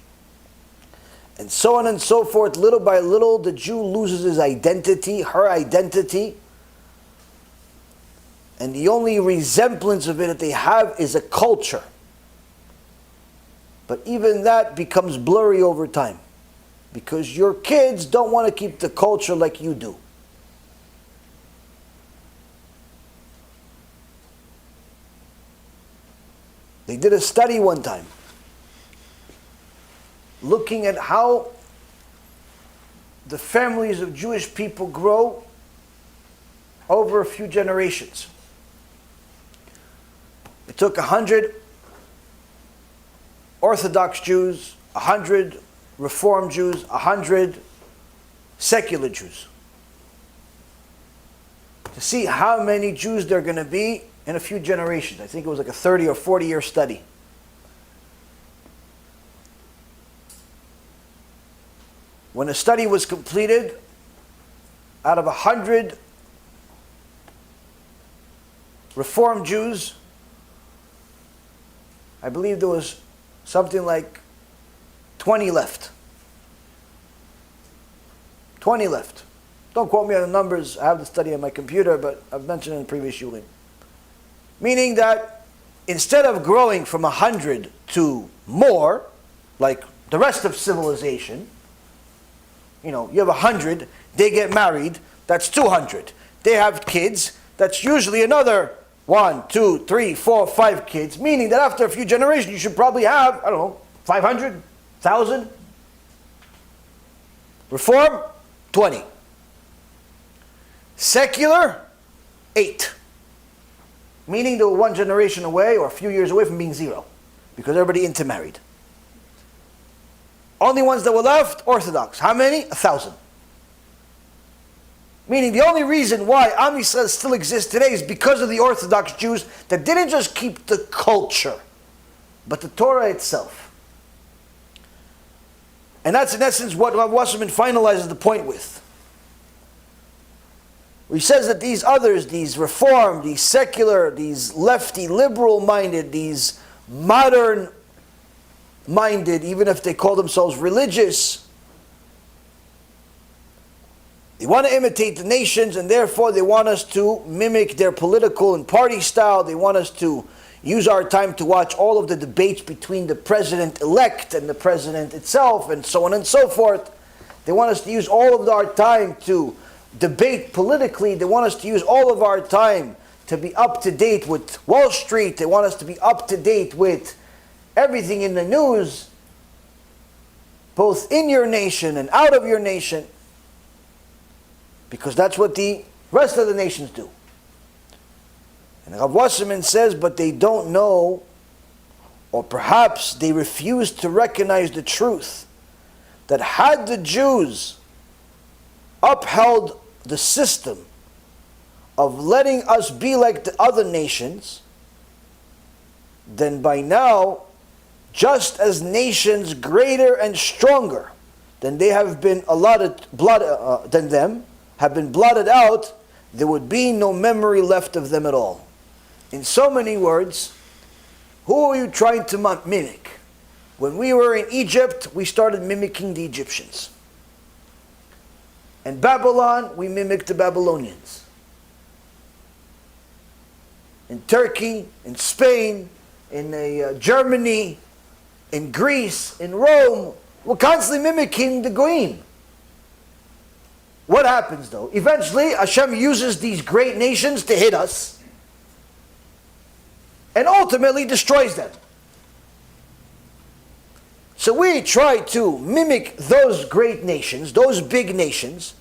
And so on and so forth. Little by little, the Jew loses his identity, her identity. And the only resemblance of it that they have is a culture. But even that becomes blurry over time. Because your kids don't want to keep the culture like you do. They did a study one time looking at how the families of Jewish people grow over a few generations. It took 100 Orthodox Jews, 100 Reform Jews, 100 secular Jews, to see how many Jews there are going to be in a few generations. I think it was like a 30 or 40 year study. When the study was completed, out of 100 Reformed Jews, I believe there was something like 20 left. 20 left. Don't quote me on the numbers. I have the study on my computer, but I've mentioned it in previous shulim. Meaning that instead of growing from 100 to more, like the rest of civilization, you have 100, they get married, that's 200. They have kids, that's usually another 1, 2, 3, 4, 5 kids, meaning that after a few generations you should probably have, 500, 1,000. Reform, 20. Secular, 8. Meaning they were one generation away or a few years away from being 0. Because everybody intermarried. Only ones that were left, Orthodox. How many? 1,000. Meaning the only reason why Am Yisrael still exists today is because of the Orthodox Jews that didn't just keep the culture, but the Torah itself. And that's in essence what Rav Wasserman finalizes the point with. He says that these others, these reformed, these secular, these lefty, liberal-minded, these modern-minded, even if they call themselves religious, they want to imitate the nations, and therefore they want us to mimic their political and party style. They want us to use our time to watch all of the debates between the president-elect and the president itself, and so on and so forth. They want us to use all of our time to debate politically. They want us to use all of our time to be up to date with Wall Street. They want us to be up to date with everything in the news, both in your nation and out of your nation, because that's what the rest of the nations do. And Rav Wasserman says, but they don't know, or perhaps they refuse to recognize the truth, that had the Jews upheld the system of letting us be like the other nations, then by now, just as nations greater and stronger than they have been than them have been blotted out, there would be no memory left of them at all. In so many words, who are you trying to mimic? When we were in Egypt, we started mimicking the Egyptians. In Babylon, we mimicked the Babylonians. In Turkey, in Spain, in Germany, in Greece, in Rome, we're constantly mimicking the Goyim. What happens though? Eventually, Hashem uses these great nations to hit us, and ultimately destroys them. So we try to mimic those great nations, those big nations.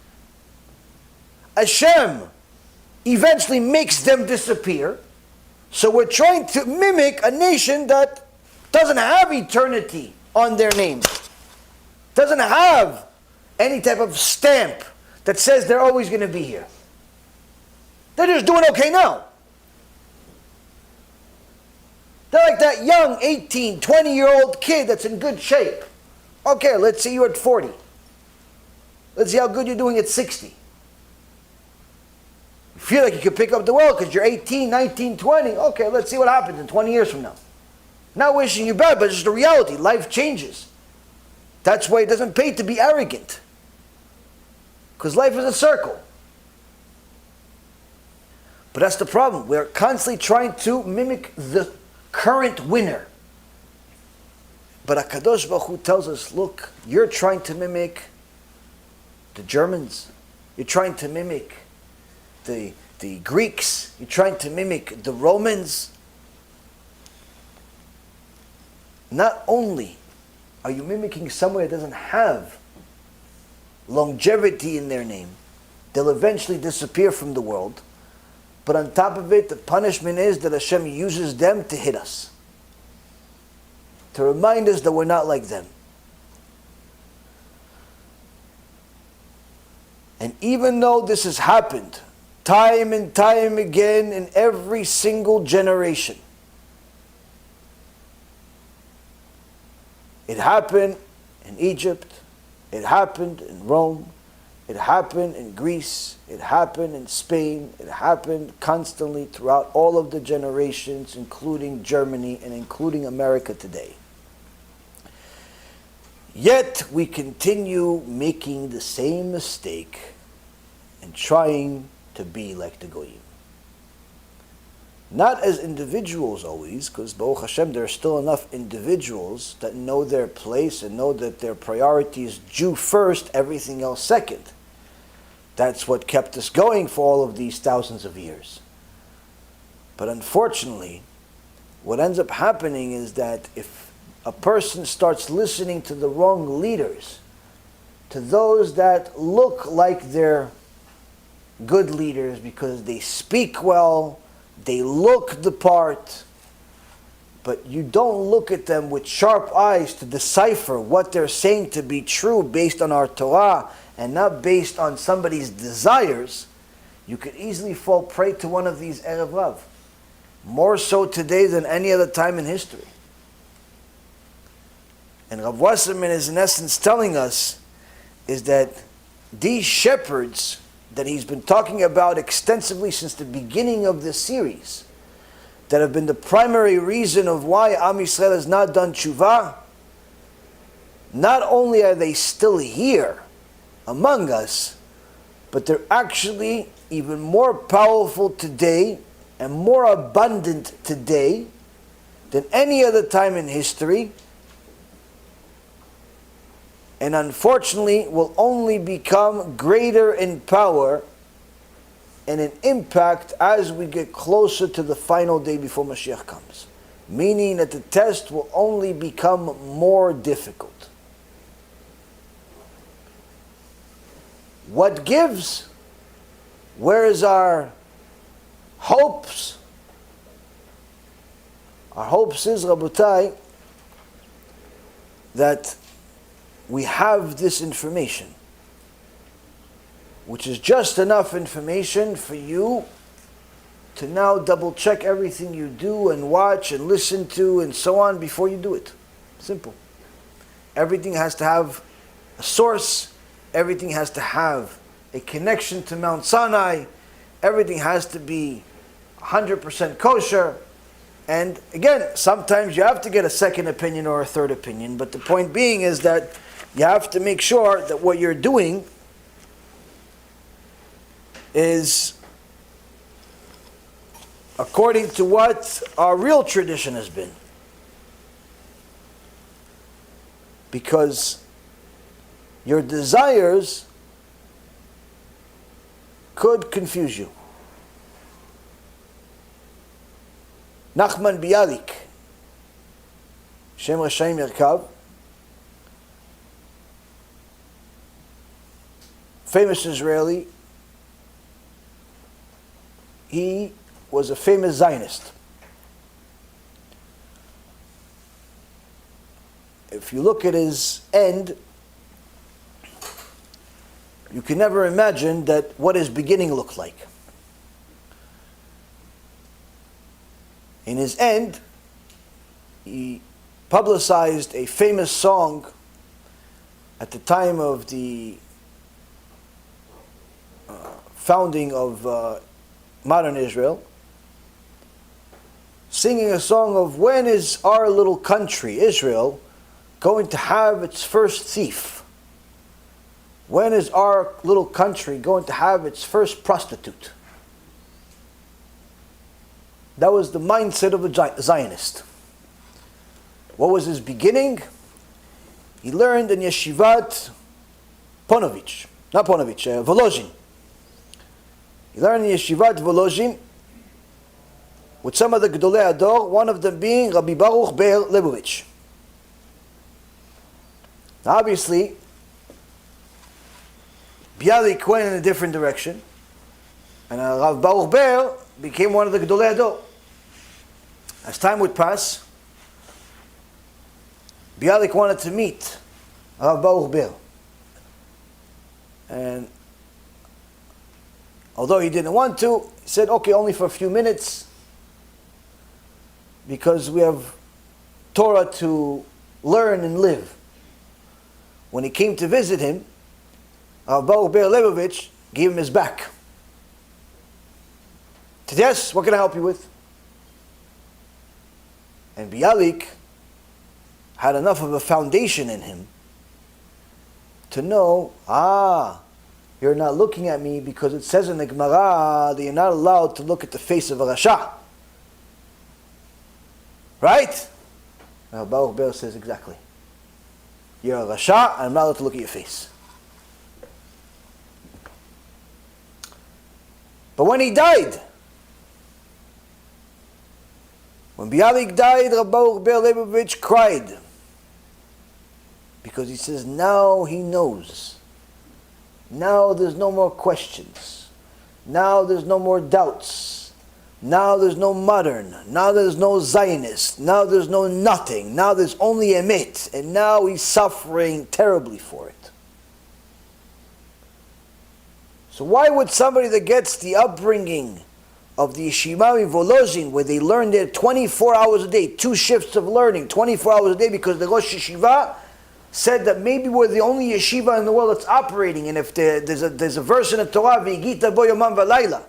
Hashem eventually makes them disappear. So we're trying to mimic a nation that doesn't have eternity on their name. Doesn't have any type of stamp that says they're always going to be here. They're just doing okay now. They're like that young 18, 20-year-old kid that's in good shape. Okay, let's see you at 40. Let's see how good you're doing at 60. You feel like you can pick up the world because you're 18, 19, 20. Okay, let's see what happens in 20 years from now. Not wishing you bad, but it's just the reality. Life changes. That's why it doesn't pay to be arrogant. Because life is a circle. But that's the problem. We're constantly trying to mimic the current winner. But HaKadosh Baruch Hu tells us, look, you're trying to mimic the Germans. You're trying to mimic the Greeks. You're trying to mimic the Romans. Not only are you mimicking somewhere that doesn't have longevity in their name, they'll eventually disappear from the world. But on top of it, the punishment is that Hashem uses them to hit us. To remind us that we're not like them. And even though this has happened time and time again in every single generation, it happened in Egypt, it happened in Rome, It happened in Greece, it happened in Spain, it happened constantly throughout all of the generations, including Germany and including America today. Yet we continue making the same mistake and trying to be like the Goyim. Not as individuals always, because Baruch Hashem, there are still enough individuals that know their place and know that their priority is Jew first, everything else second. That's what kept us going for all of these thousands of years. But unfortunately, what ends up happening is that if a person starts listening to the wrong leaders, to those that look like they're good leaders because they speak well, they look the part, but you don't look at them with sharp eyes to decipher what they're saying to be true based on our Torah and not based on somebody's desires, you could easily fall prey to one of these Erev Rav. More so today than any other time in history. And Rav Wasserman is in essence telling us is that these shepherds that he's been talking about extensively since the beginning of this series, that have been the primary reason of why Am Yisrael has not done tshuva, not only are they still here among us, but they're actually even more powerful today and more abundant today than any other time in history, and unfortunately will only become greater in power and in impact as we get closer to the final day before MaShiach comes. Meaning that the test will only become more difficult. What gives? Where is our hopes? Our hopes is, Rabotai, that we have this information, which is just enough information for you to now double check everything you do and watch and listen to and so on before you do it. Simple. Everything has to have a source. Everything has to have a connection to Mount Sinai. Everything has to be 100% kosher. And again, sometimes you have to get a second opinion or a third opinion. But the point being is that you have to make sure that what you're doing is according to what our real tradition has been. Because your desires could confuse you. Nachman Bialik, Shem Rashaim Yerkav, famous Israeli, he was a famous Zionist. If you look at his end, you can never imagine that what his beginning looked like. In his end, he publicized a famous song at the time of the founding of modern Israel, singing a song of when is our little country, Israel, going to have its first thief? When is our little country going to have its first prostitute? That was the mindset of a Zionist. What was his beginning? He learned in Yeshivat Volozhin. He learned in Yeshivat Volozhin with some of the Gedolei Ador, one of them being Rabbi Baruch Ber Lebovich. Now obviously, Bialik went in a different direction, and Rav Baruch Ber became one of the Gedolei Ador. As time would pass, Bialik wanted to meet Rav Baruch Ber. And although he didn't want to, he said, okay, only for a few minutes, because we have Torah to learn and live. When he came to visit him, Rav Baruch Ber Leibovich gave him his back. He said, yes, what can I help you with? And Bialik had enough of a foundation in him to know, you're not looking at me because it says in the Gemara that you're not allowed to look at the face of a Rasha. Right? Now Baruch Ber says exactly. You're a Rasha, and I'm not allowed to look at your face. But when he died, when Bialik died, Rav Baruch Ber Leibovich cried. Because he says, now he knows. Now there's no more questions. Now there's no more doubts. Now there's no modern. Now there's no Zionist. Now there's no nothing. Now there's only Emet. And now he's suffering terribly for it. So why would somebody that gets the upbringing of the Yeshiva in Volozhin, where they learn there 24 hours a day, 2 shifts of learning, 24 hours a day, because the Rosh Yeshiva said that maybe we're the only yeshiva in the world that's operating, and if there's a verse in the Torah, V'yigita bo yomam v'layla,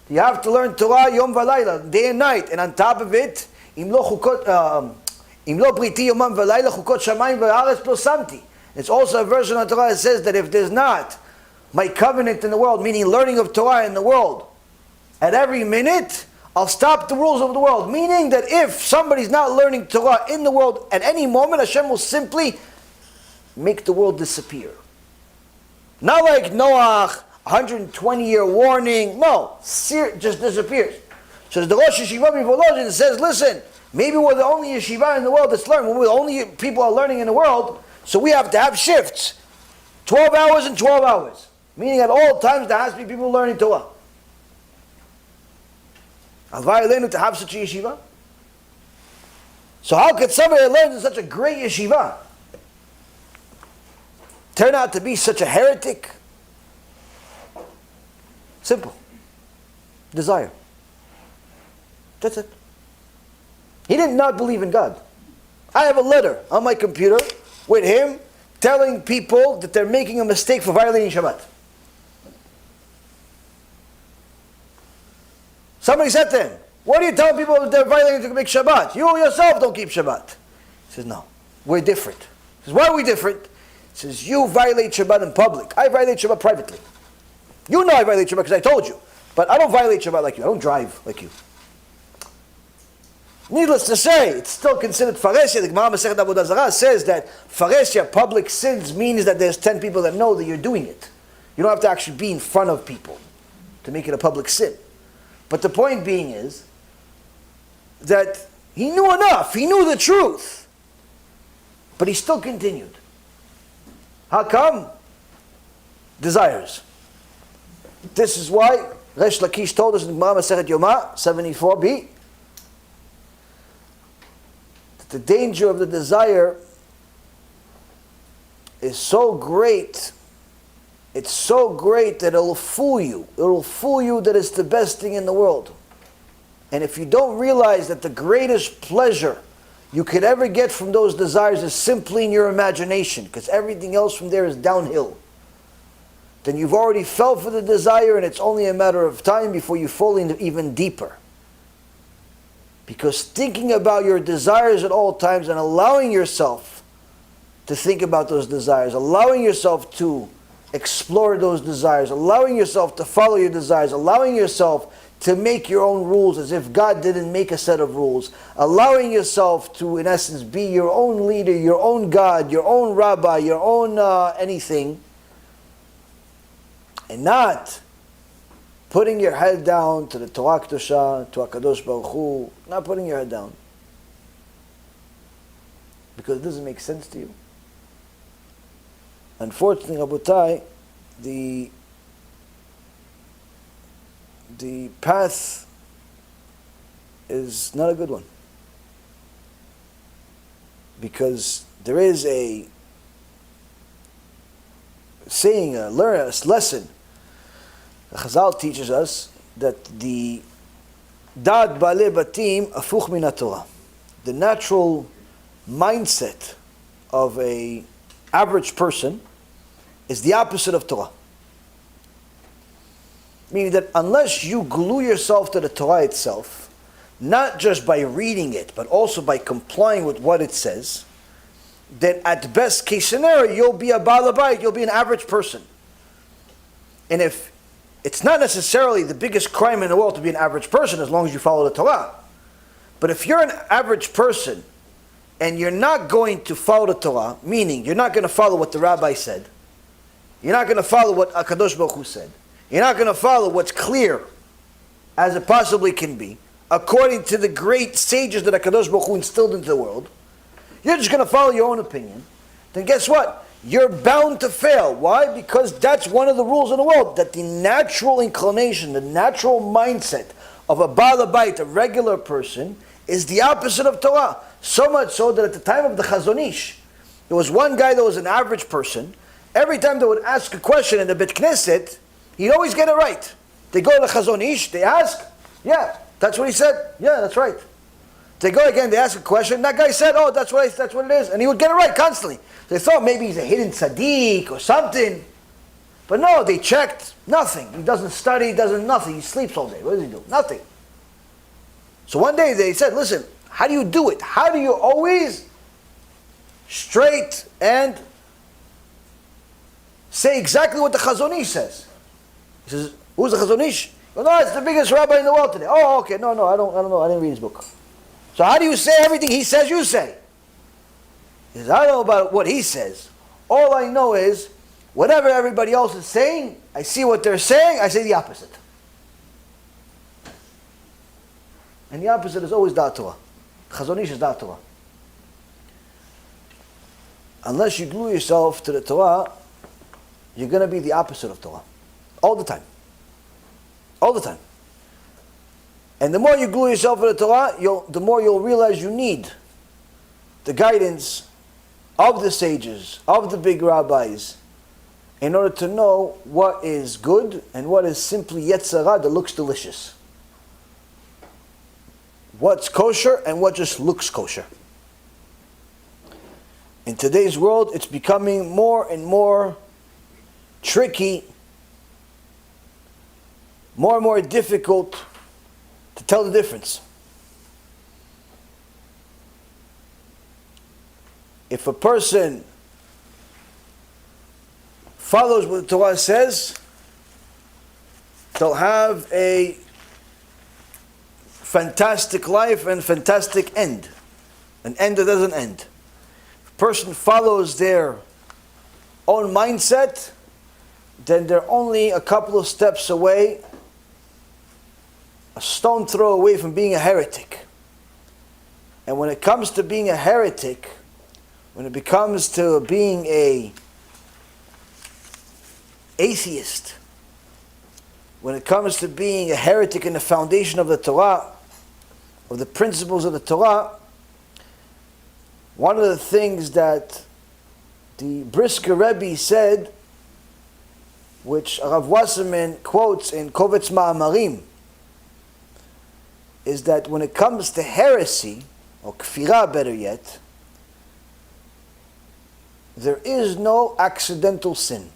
you have to learn Torah yom v'layla, day and night, and on top of it, im lo briti yomam v'layla chukot shamayim v'haaretz prosamti. It's also a verse in the Torah that says that if there's not my covenant in the world, meaning learning of Torah in the world, at every minute, I'll stop the rules of the world. Meaning that if somebody's not learning Torah in the world, at any moment, Hashem will simply make the world disappear. Not like Noach, 120-year warning. No, just disappears. So the Rosh Yeshiva Volozhin says, listen, maybe we're the only yeshiva in the world that's learning. We're the only people are learning in the world, so we have to have shifts. 12 hours and 12 hours. Meaning at all times there has to be people learning Torah. To have such a yeshiva? So how could somebody that learns in such a great yeshiva turn out to be such a heretic? Simple. Desire. That's it. He did not believe in God. I have a letter on my computer with him telling people that they're making a mistake for violating Shabbat. Somebody said to him, what do you tell people that they're violating to make Shabbat? You yourself don't keep Shabbat. He says, no, we're different. He says, why are we different? He says, you violate Shabbat in public. I violate Shabbat privately. You know I violate Shabbat because I told you. But I don't violate Shabbat like you. I don't drive like you. Needless to say, it's still considered Pharesya. The Gemara Masechet Avodah Zarah says that Pharesya, public sins, means that there's 10 people that know that you're doing it. You don't have to actually be in front of people to make it a public sin. But the point being is that he knew enough. He knew the truth. But he still continued. How come? Desires. This is why Reish Lakish told us in the Gemara Masechet Yoma 74b that the danger of the desire is so great. It's so great that it'll fool you. It'll fool you that it's the best thing in the world. And if you don't realize that the greatest pleasure you could ever get from those desires is simply in your imagination, because everything else from there is downhill, then you've already fell for the desire, and it's only a matter of time before you fall in even deeper. Because thinking about your desires at all times and allowing yourself to think about those desires, allowing yourself to explore those desires, allowing yourself to follow your desires, allowing yourself to make your own rules as if God didn't make a set of rules, allowing yourself to, in essence, be your own leader, your own God, your own rabbi, your own anything, and not putting your head down to the Torah Kedosha, to HaKadosh Baruch Hu, not putting your head down. Because it doesn't make sense to you. Unfortunately, Rabotai, the path is not a good one. Because there is a saying, a lesson. The Chazal teaches us that the Daat Baalei Batim Hafuch min Torah, the natural mindset of a average person is the opposite of Torah. Meaning that unless you glue yourself to the Torah itself, not just by reading it, but also by complying with what it says, then at best case scenario, you'll be a Baalei Bayit, you'll be an average person. And if it's not necessarily the biggest crime in the world to be an average person as long as you follow the Torah, but if you're an average person and you're not going to follow the Torah, meaning you're not going to follow what the rabbi said, you're not going to follow what HaKadosh Baruch Hu said, you're not going to follow what's clear as it possibly can be, according to the great sages that HaKadosh Baruch Hu instilled into the world, you're just going to follow your own opinion, then guess what? You're bound to fail. Why? Because that's one of the rules in the world, that the natural inclination, the natural mindset of a Baalei Bayit, a regular person, is the opposite of Torah. So much so that at the time of the Chazon Ish, there was one guy that was an average person. Every time they would ask a question in the Bet Knesset, he'd always get it right. They go to the Chazon Ish, they ask, yeah, that's what he said. Yeah, that's right. They go again, they ask a question, that guy said, oh, that's what it is. And he would get it right constantly. They thought maybe he's a hidden tzaddik or something. But no, they checked, nothing. He doesn't study, he doesn't nothing. He sleeps all day. What does he do? Nothing. So one day they said, listen, how do you do it? How do you always straight and say exactly what the Chazon Ish says? He says, who's the Chazon Ish? Well, no, it's the biggest rabbi in the world today. Oh, okay, no, I don't know, I didn't read his book. So how do you say everything he says you say? He says, I don't know about what he says. All I know is, whatever everybody else is saying, I see what they're saying, I say the opposite. And the opposite is always Daat Torah. Chazon Ish is Daat Torah. Unless you glue yourself to the Torah, you're going to be the opposite of Torah. All the time. All the time. And the more you glue yourself to the Torah, the more you'll realize you need the guidance of the sages, of the big rabbis, in order to know what is good and what is simply Yetzirah that looks delicious. What's kosher and what just looks kosher. In today's world, it's becoming more and more tricky, more and more difficult to tell the difference. If a person follows what the Torah says, they'll have a fantastic life and fantastic end. An end that doesn't end. If a person follows their own mindset, then they're only a couple of steps away, a stone throw away from being a heretic. And when it comes to being a heretic, when it becomes to being a atheist, when it comes to being a heretic in the foundation of the Torah, of the principles of the Torah, one of the things that the Brisker Rebbe said, which Rav Wasserman quotes in Kovetz Maamarim, is that when it comes to heresy, or kfirah better yet, there is no accidental sin.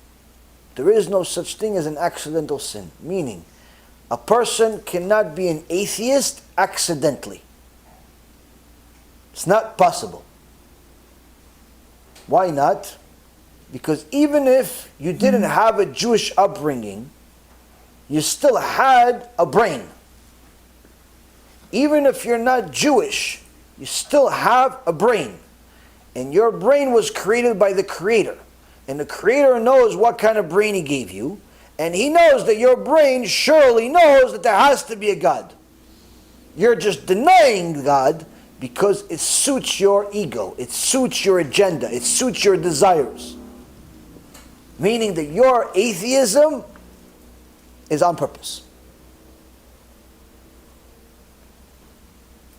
There is no such thing as an accidental sin. Meaning, a person cannot be an atheist accidentally. It's not possible. Why not? Because even if you didn't have a Jewish upbringing, you still had a brain. Even if you're not Jewish, you still have a brain. And your brain was created by the Creator. And the Creator knows what kind of brain He gave you. And He knows that your brain surely knows that there has to be a God. You're just denying God because it suits your ego. It suits your agenda. It suits your desires. Meaning that your atheism is on purpose.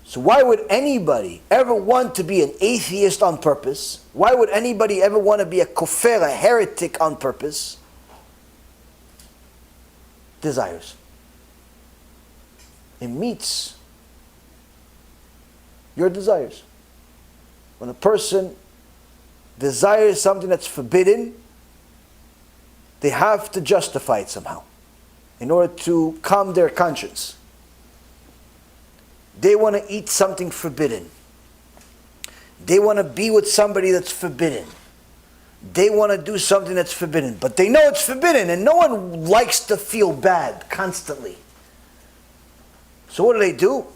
So why would anybody ever want to be an atheist on purpose? Why would anybody ever want to be a kofer, a heretic on purpose? Desires. It meets your desires. When a person desires something that's forbidden, they have to justify it somehow in order to calm their conscience. They want to eat something forbidden. They want to be with somebody that's forbidden. They want to do something that's forbidden, but they know it's forbidden, and no one likes to feel bad constantly. So what do?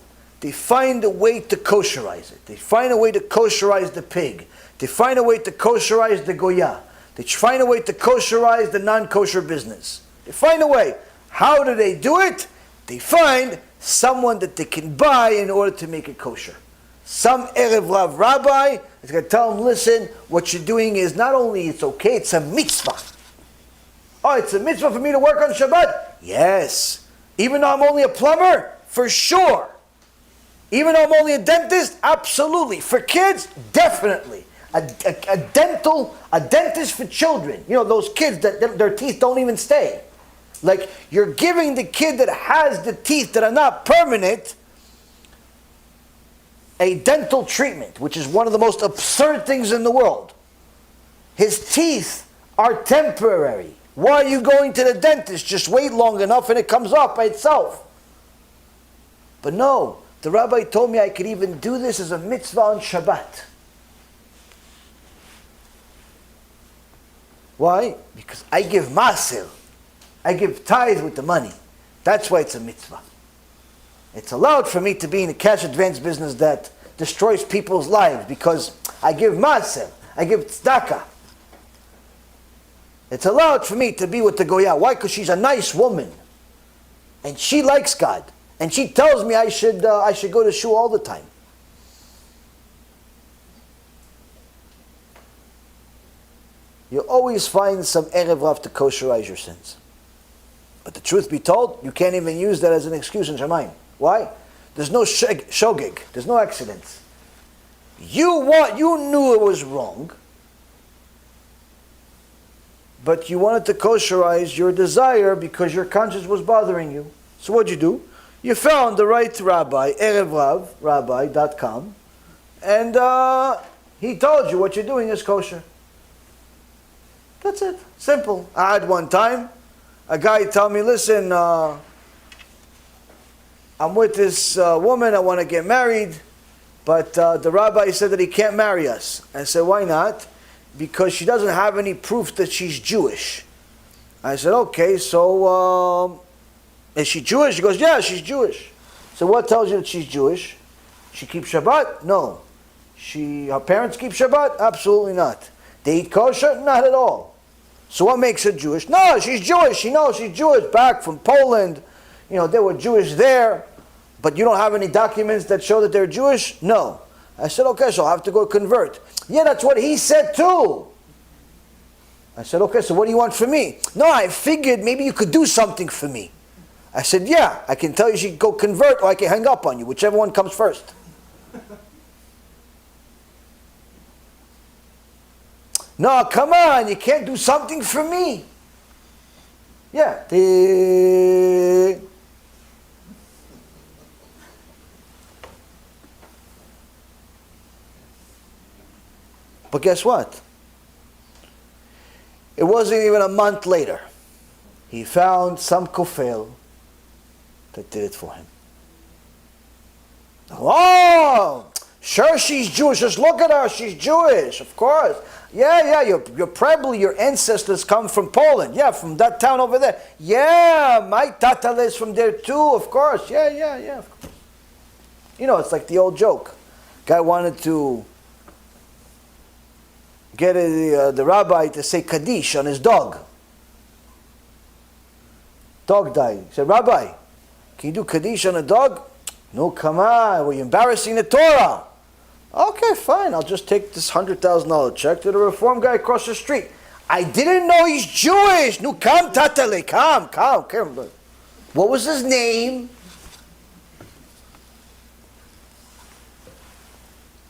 They find a way to kosherize it. They find a way to kosherize the pig. They find a way to kosherize the goya. They find a way to kosherize the non-kosher business. They find a way. How do they do it? They find someone that they can buy in order to make it kosher. Some Erev Rav rabbi is going to tell them, listen, what you're doing is not only it's okay, it's a mitzvah. Oh, it's a mitzvah for me to work on Shabbat? Yes. Even though I'm only a plumber? For sure. Even though I'm only a dentist? Absolutely. For kids? Definitely. A dentist for children. You know, those kids that their teeth don't even stay. Like, you're giving the kid that has the teeth that are not permanent a dental treatment, which is one of the most absurd things in the world. His teeth are temporary. Why are you going to the dentist? Just wait long enough and it comes off by itself. But no, the rabbi told me I could even do this as a mitzvah on Shabbat. Why? Because I give masil. I give tithe with the money. That's why it's a mitzvah. It's allowed for me to be in a cash advance business that destroys people's lives because I give maser, I give tzedakah. It's allowed for me to be with the goya. Why? Because she's a nice woman, and she likes God, and she tells me I should go to shul all the time. You always find some erev rav to kosherize your sins. But the truth be told, you can't even use that as an excuse in Shamayim. Why? There's no shogeg. There's no accidents. You knew it was wrong, but you wanted to kosherize your desire because your conscience was bothering you. So what'd you do? You found the right rabbi, erevravrabbi.com, and he told you what you're doing is kosher. That's it. Simple. I had one time a guy tell me, listen, I'm with this woman, I want to get married, but the rabbi said that he can't marry us. I said, why not? Because she doesn't have any proof that she's Jewish. I said, okay, so is she Jewish? He goes, yeah, she's Jewish. So what tells you that she's Jewish? She keeps Shabbat? No. Her parents keep Shabbat? Absolutely not. They eat kosher? Not at all. So what makes her Jewish? No, she's Jewish. She knows she's Jewish, back from Poland. You know, they were Jewish there. But you don't have any documents that show that they're Jewish? No. I said, okay, so I'll have to go convert. Yeah, that's what he said too. I said, okay, so what do you want from me? No, I figured maybe you could do something for me. I said, yeah, I can tell you she can go convert or I can hang up on you, whichever one comes first. No, come on, you can't do something for me. Yeah. But guess what? It wasn't even a month later. He found some kofel that did it for him. Oh, sure she's Jewish. Just look at her. She's Jewish, of course. Yeah, you're probably, your ancestors come from Poland. Yeah, from that town over there. Yeah, my tata is from there too, of course. Yeah, of course. You know, it's like the old joke. Guy wanted to get the rabbi to say Kaddish on his dog. Dog died. He said, Rabbi, can you do Kaddish on a dog? No, come on, we're embarrassing the Torah. Okay, fine, I'll just take this $100,000 check to the reform guy across the street. I didn't know he's Jewish. No, come, tatale, come. What was his name?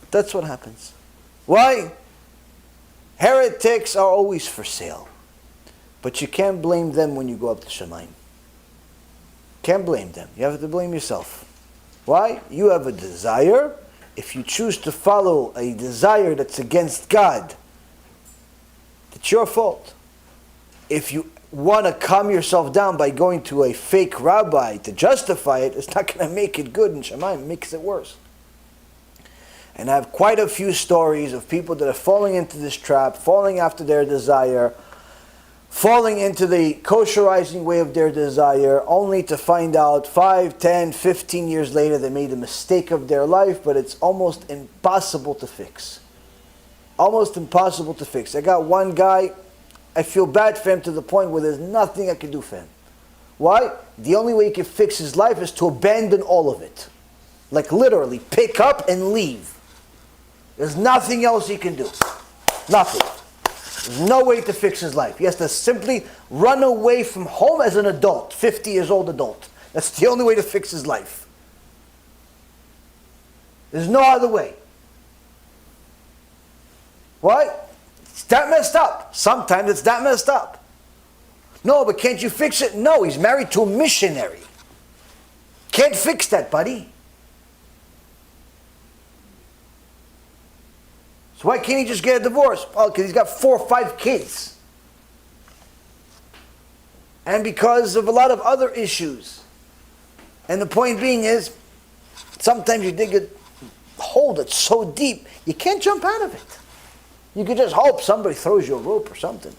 That's what happens. Why? Heretics are always for sale. But you can't blame them when you go up to Shamayim. Can't blame them. You have to blame yourself. Why? You have a desire. If you choose to follow a desire that's against God, it's your fault. If you want to calm yourself down by going to a fake rabbi to justify it, it's not going to make it good, and Shemaim makes it worse. And I have quite a few stories of people that are falling into this trap, falling after their desire, falling into the kosherizing way of their desire, only to find out 5, 10, 15 years later they made a mistake of their life, but it's almost impossible to fix. Almost impossible to fix. I got one guy, I feel bad for him to the point where there's nothing I can do for him. Why? The only way he can fix his life is to abandon all of it. Like literally, pick up and leave. There's nothing else he can do. Nothing. There's no way to fix his life. He has to simply run away from home as an adult, 50 years old adult. That's the only way to fix his life. There's no other way. Why? It's that messed up. Sometimes it's that messed up. No, but can't you fix it? No, he's married to a missionary. Can't fix that, buddy. So why can't he just get a divorce? Oh, because he's got 4 or 5 kids. And because of a lot of other issues. And the point being is, sometimes you dig a hole that's so deep, you can't jump out of it. You can just hope somebody throws you a rope or something.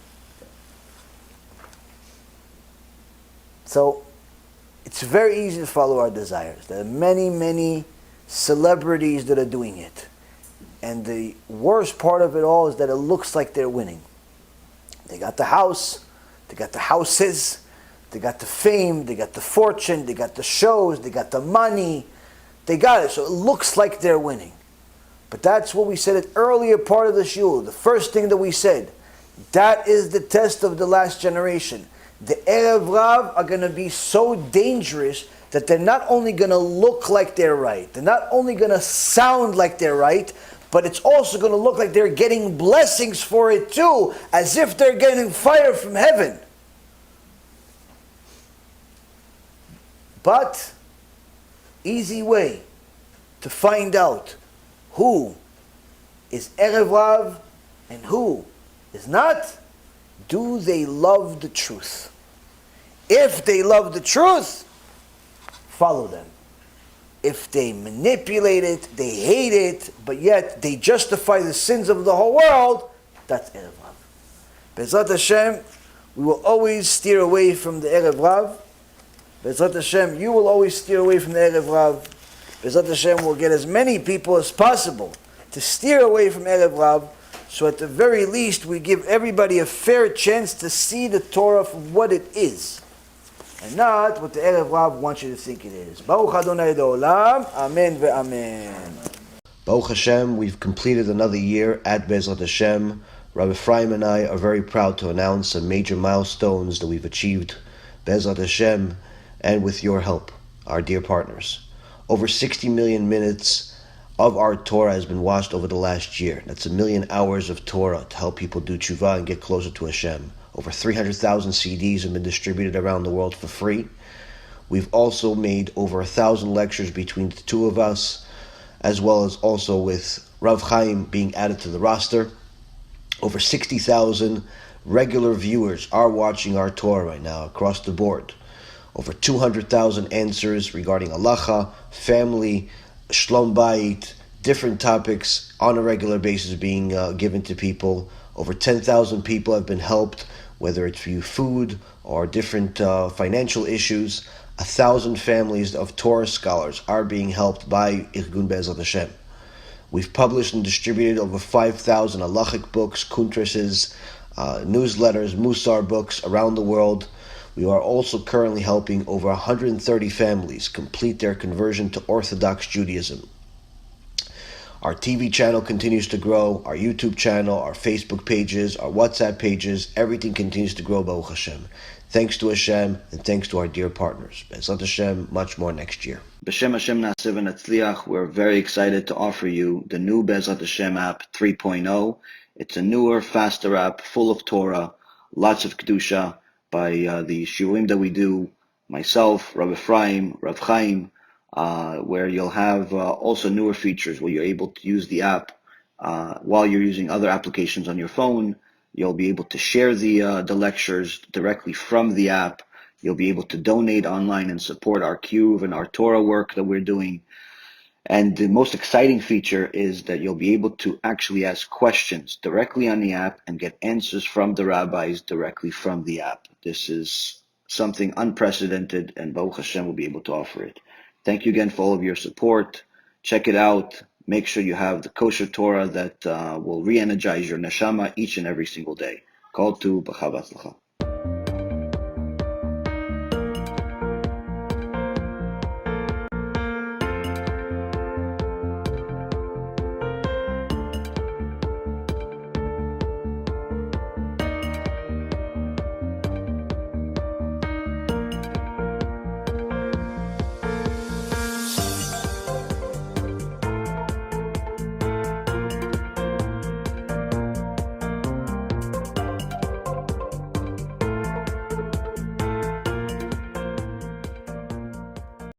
So, it's very easy to follow our desires. There are many, many celebrities that are doing it. And the worst part of it all is that it looks like they're winning. They got the house, they got the houses, they got the fame, they got the fortune, they got the shows, they got the money. They got it, so it looks like they're winning. But that's what we said at earlier part of the shul. The first thing that we said, that is the test of the last generation. The Erev Rav are going to be so dangerous that they're not only going to look like they're right, they're not only going to sound like they're right, but it's also going to look like they're getting blessings for it too, as if they're getting fire from heaven. But, easy way to find out who is Erev Rav and who is not, do they love the truth? If they love the truth, follow them. If they manipulate it, they hate it, but yet they justify the sins of the whole world, that's Erev Rav. Be'ezrat Hashem, we will always steer away from the Erev Rav. Be'ezrat Hashem, you will always steer away from the Erev Rav. Be'ezrat Hashem will get as many people as possible to steer away from Erev Rav, so at the very least we give everybody a fair chance to see the Torah for what it is, and not what the Erev Rav wants you to think it is. Baruch Adonai Le'olam, Amen ve'amen. Baruch Hashem, we've completed another year at Be'ezrat Hashem. Rabbi Ephraim and I are very proud to announce some major milestones that we've achieved, Be'ezrat Hashem, and with your help, our dear partners. Over 60 million minutes of our Torah has been watched over the last year. That's 1 million hours of Torah to help people do tshuva and get closer to Hashem. Over 300,000 CDs have been distributed around the world for free. We've also made over 1,000 lectures between the two of us, as well as also with Rav Chaim being added to the roster. Over 60,000 regular viewers are watching our Torah right now across the board. Over 200,000 answers regarding halacha, family, shlom bayit, different topics on a regular basis being given to people. Over 10,000 people have been helped, whether it's through food or different financial issues. 1,000 families of Torah scholars are being helped by Irgun Be'ezrat Hashem. We've published and distributed over 5,000 halachic books, kuntreses, newsletters, musar books around the world. We are also currently helping over 130 families complete their conversion to Orthodox Judaism. Our TV channel continues to grow, our YouTube channel, our Facebook pages, our WhatsApp pages, everything continues to grow, Baruch Hashem. Thanks to Hashem, and thanks to our dear partners. Be'ezrat Hashem, much more next year. B'Shem Hashem Na'aseh V'Natzliach, we're very excited to offer you the new Be'ezrat Hashem app 3.0. It's a newer, faster app, full of Torah, lots of Kedusha, by the shiurim that we do, myself, Rabbi Ephraim, Rav Chaim, where you'll have also newer features where you're able to use the app while you're using other applications on your phone. You'll be able to share the lectures directly from the app. You'll be able to donate online and support our Cube and our Torah work that we're doing. And the most exciting feature is that you'll be able to actually ask questions directly on the app and get answers from the rabbis directly from the app. This is something unprecedented, and Baruch Hashem will be able to offer it. Thank you again for all of your support. Check it out. Make sure you have the kosher Torah that will re-energize your neshama each and every single day. Call to B'chava Tzlacha.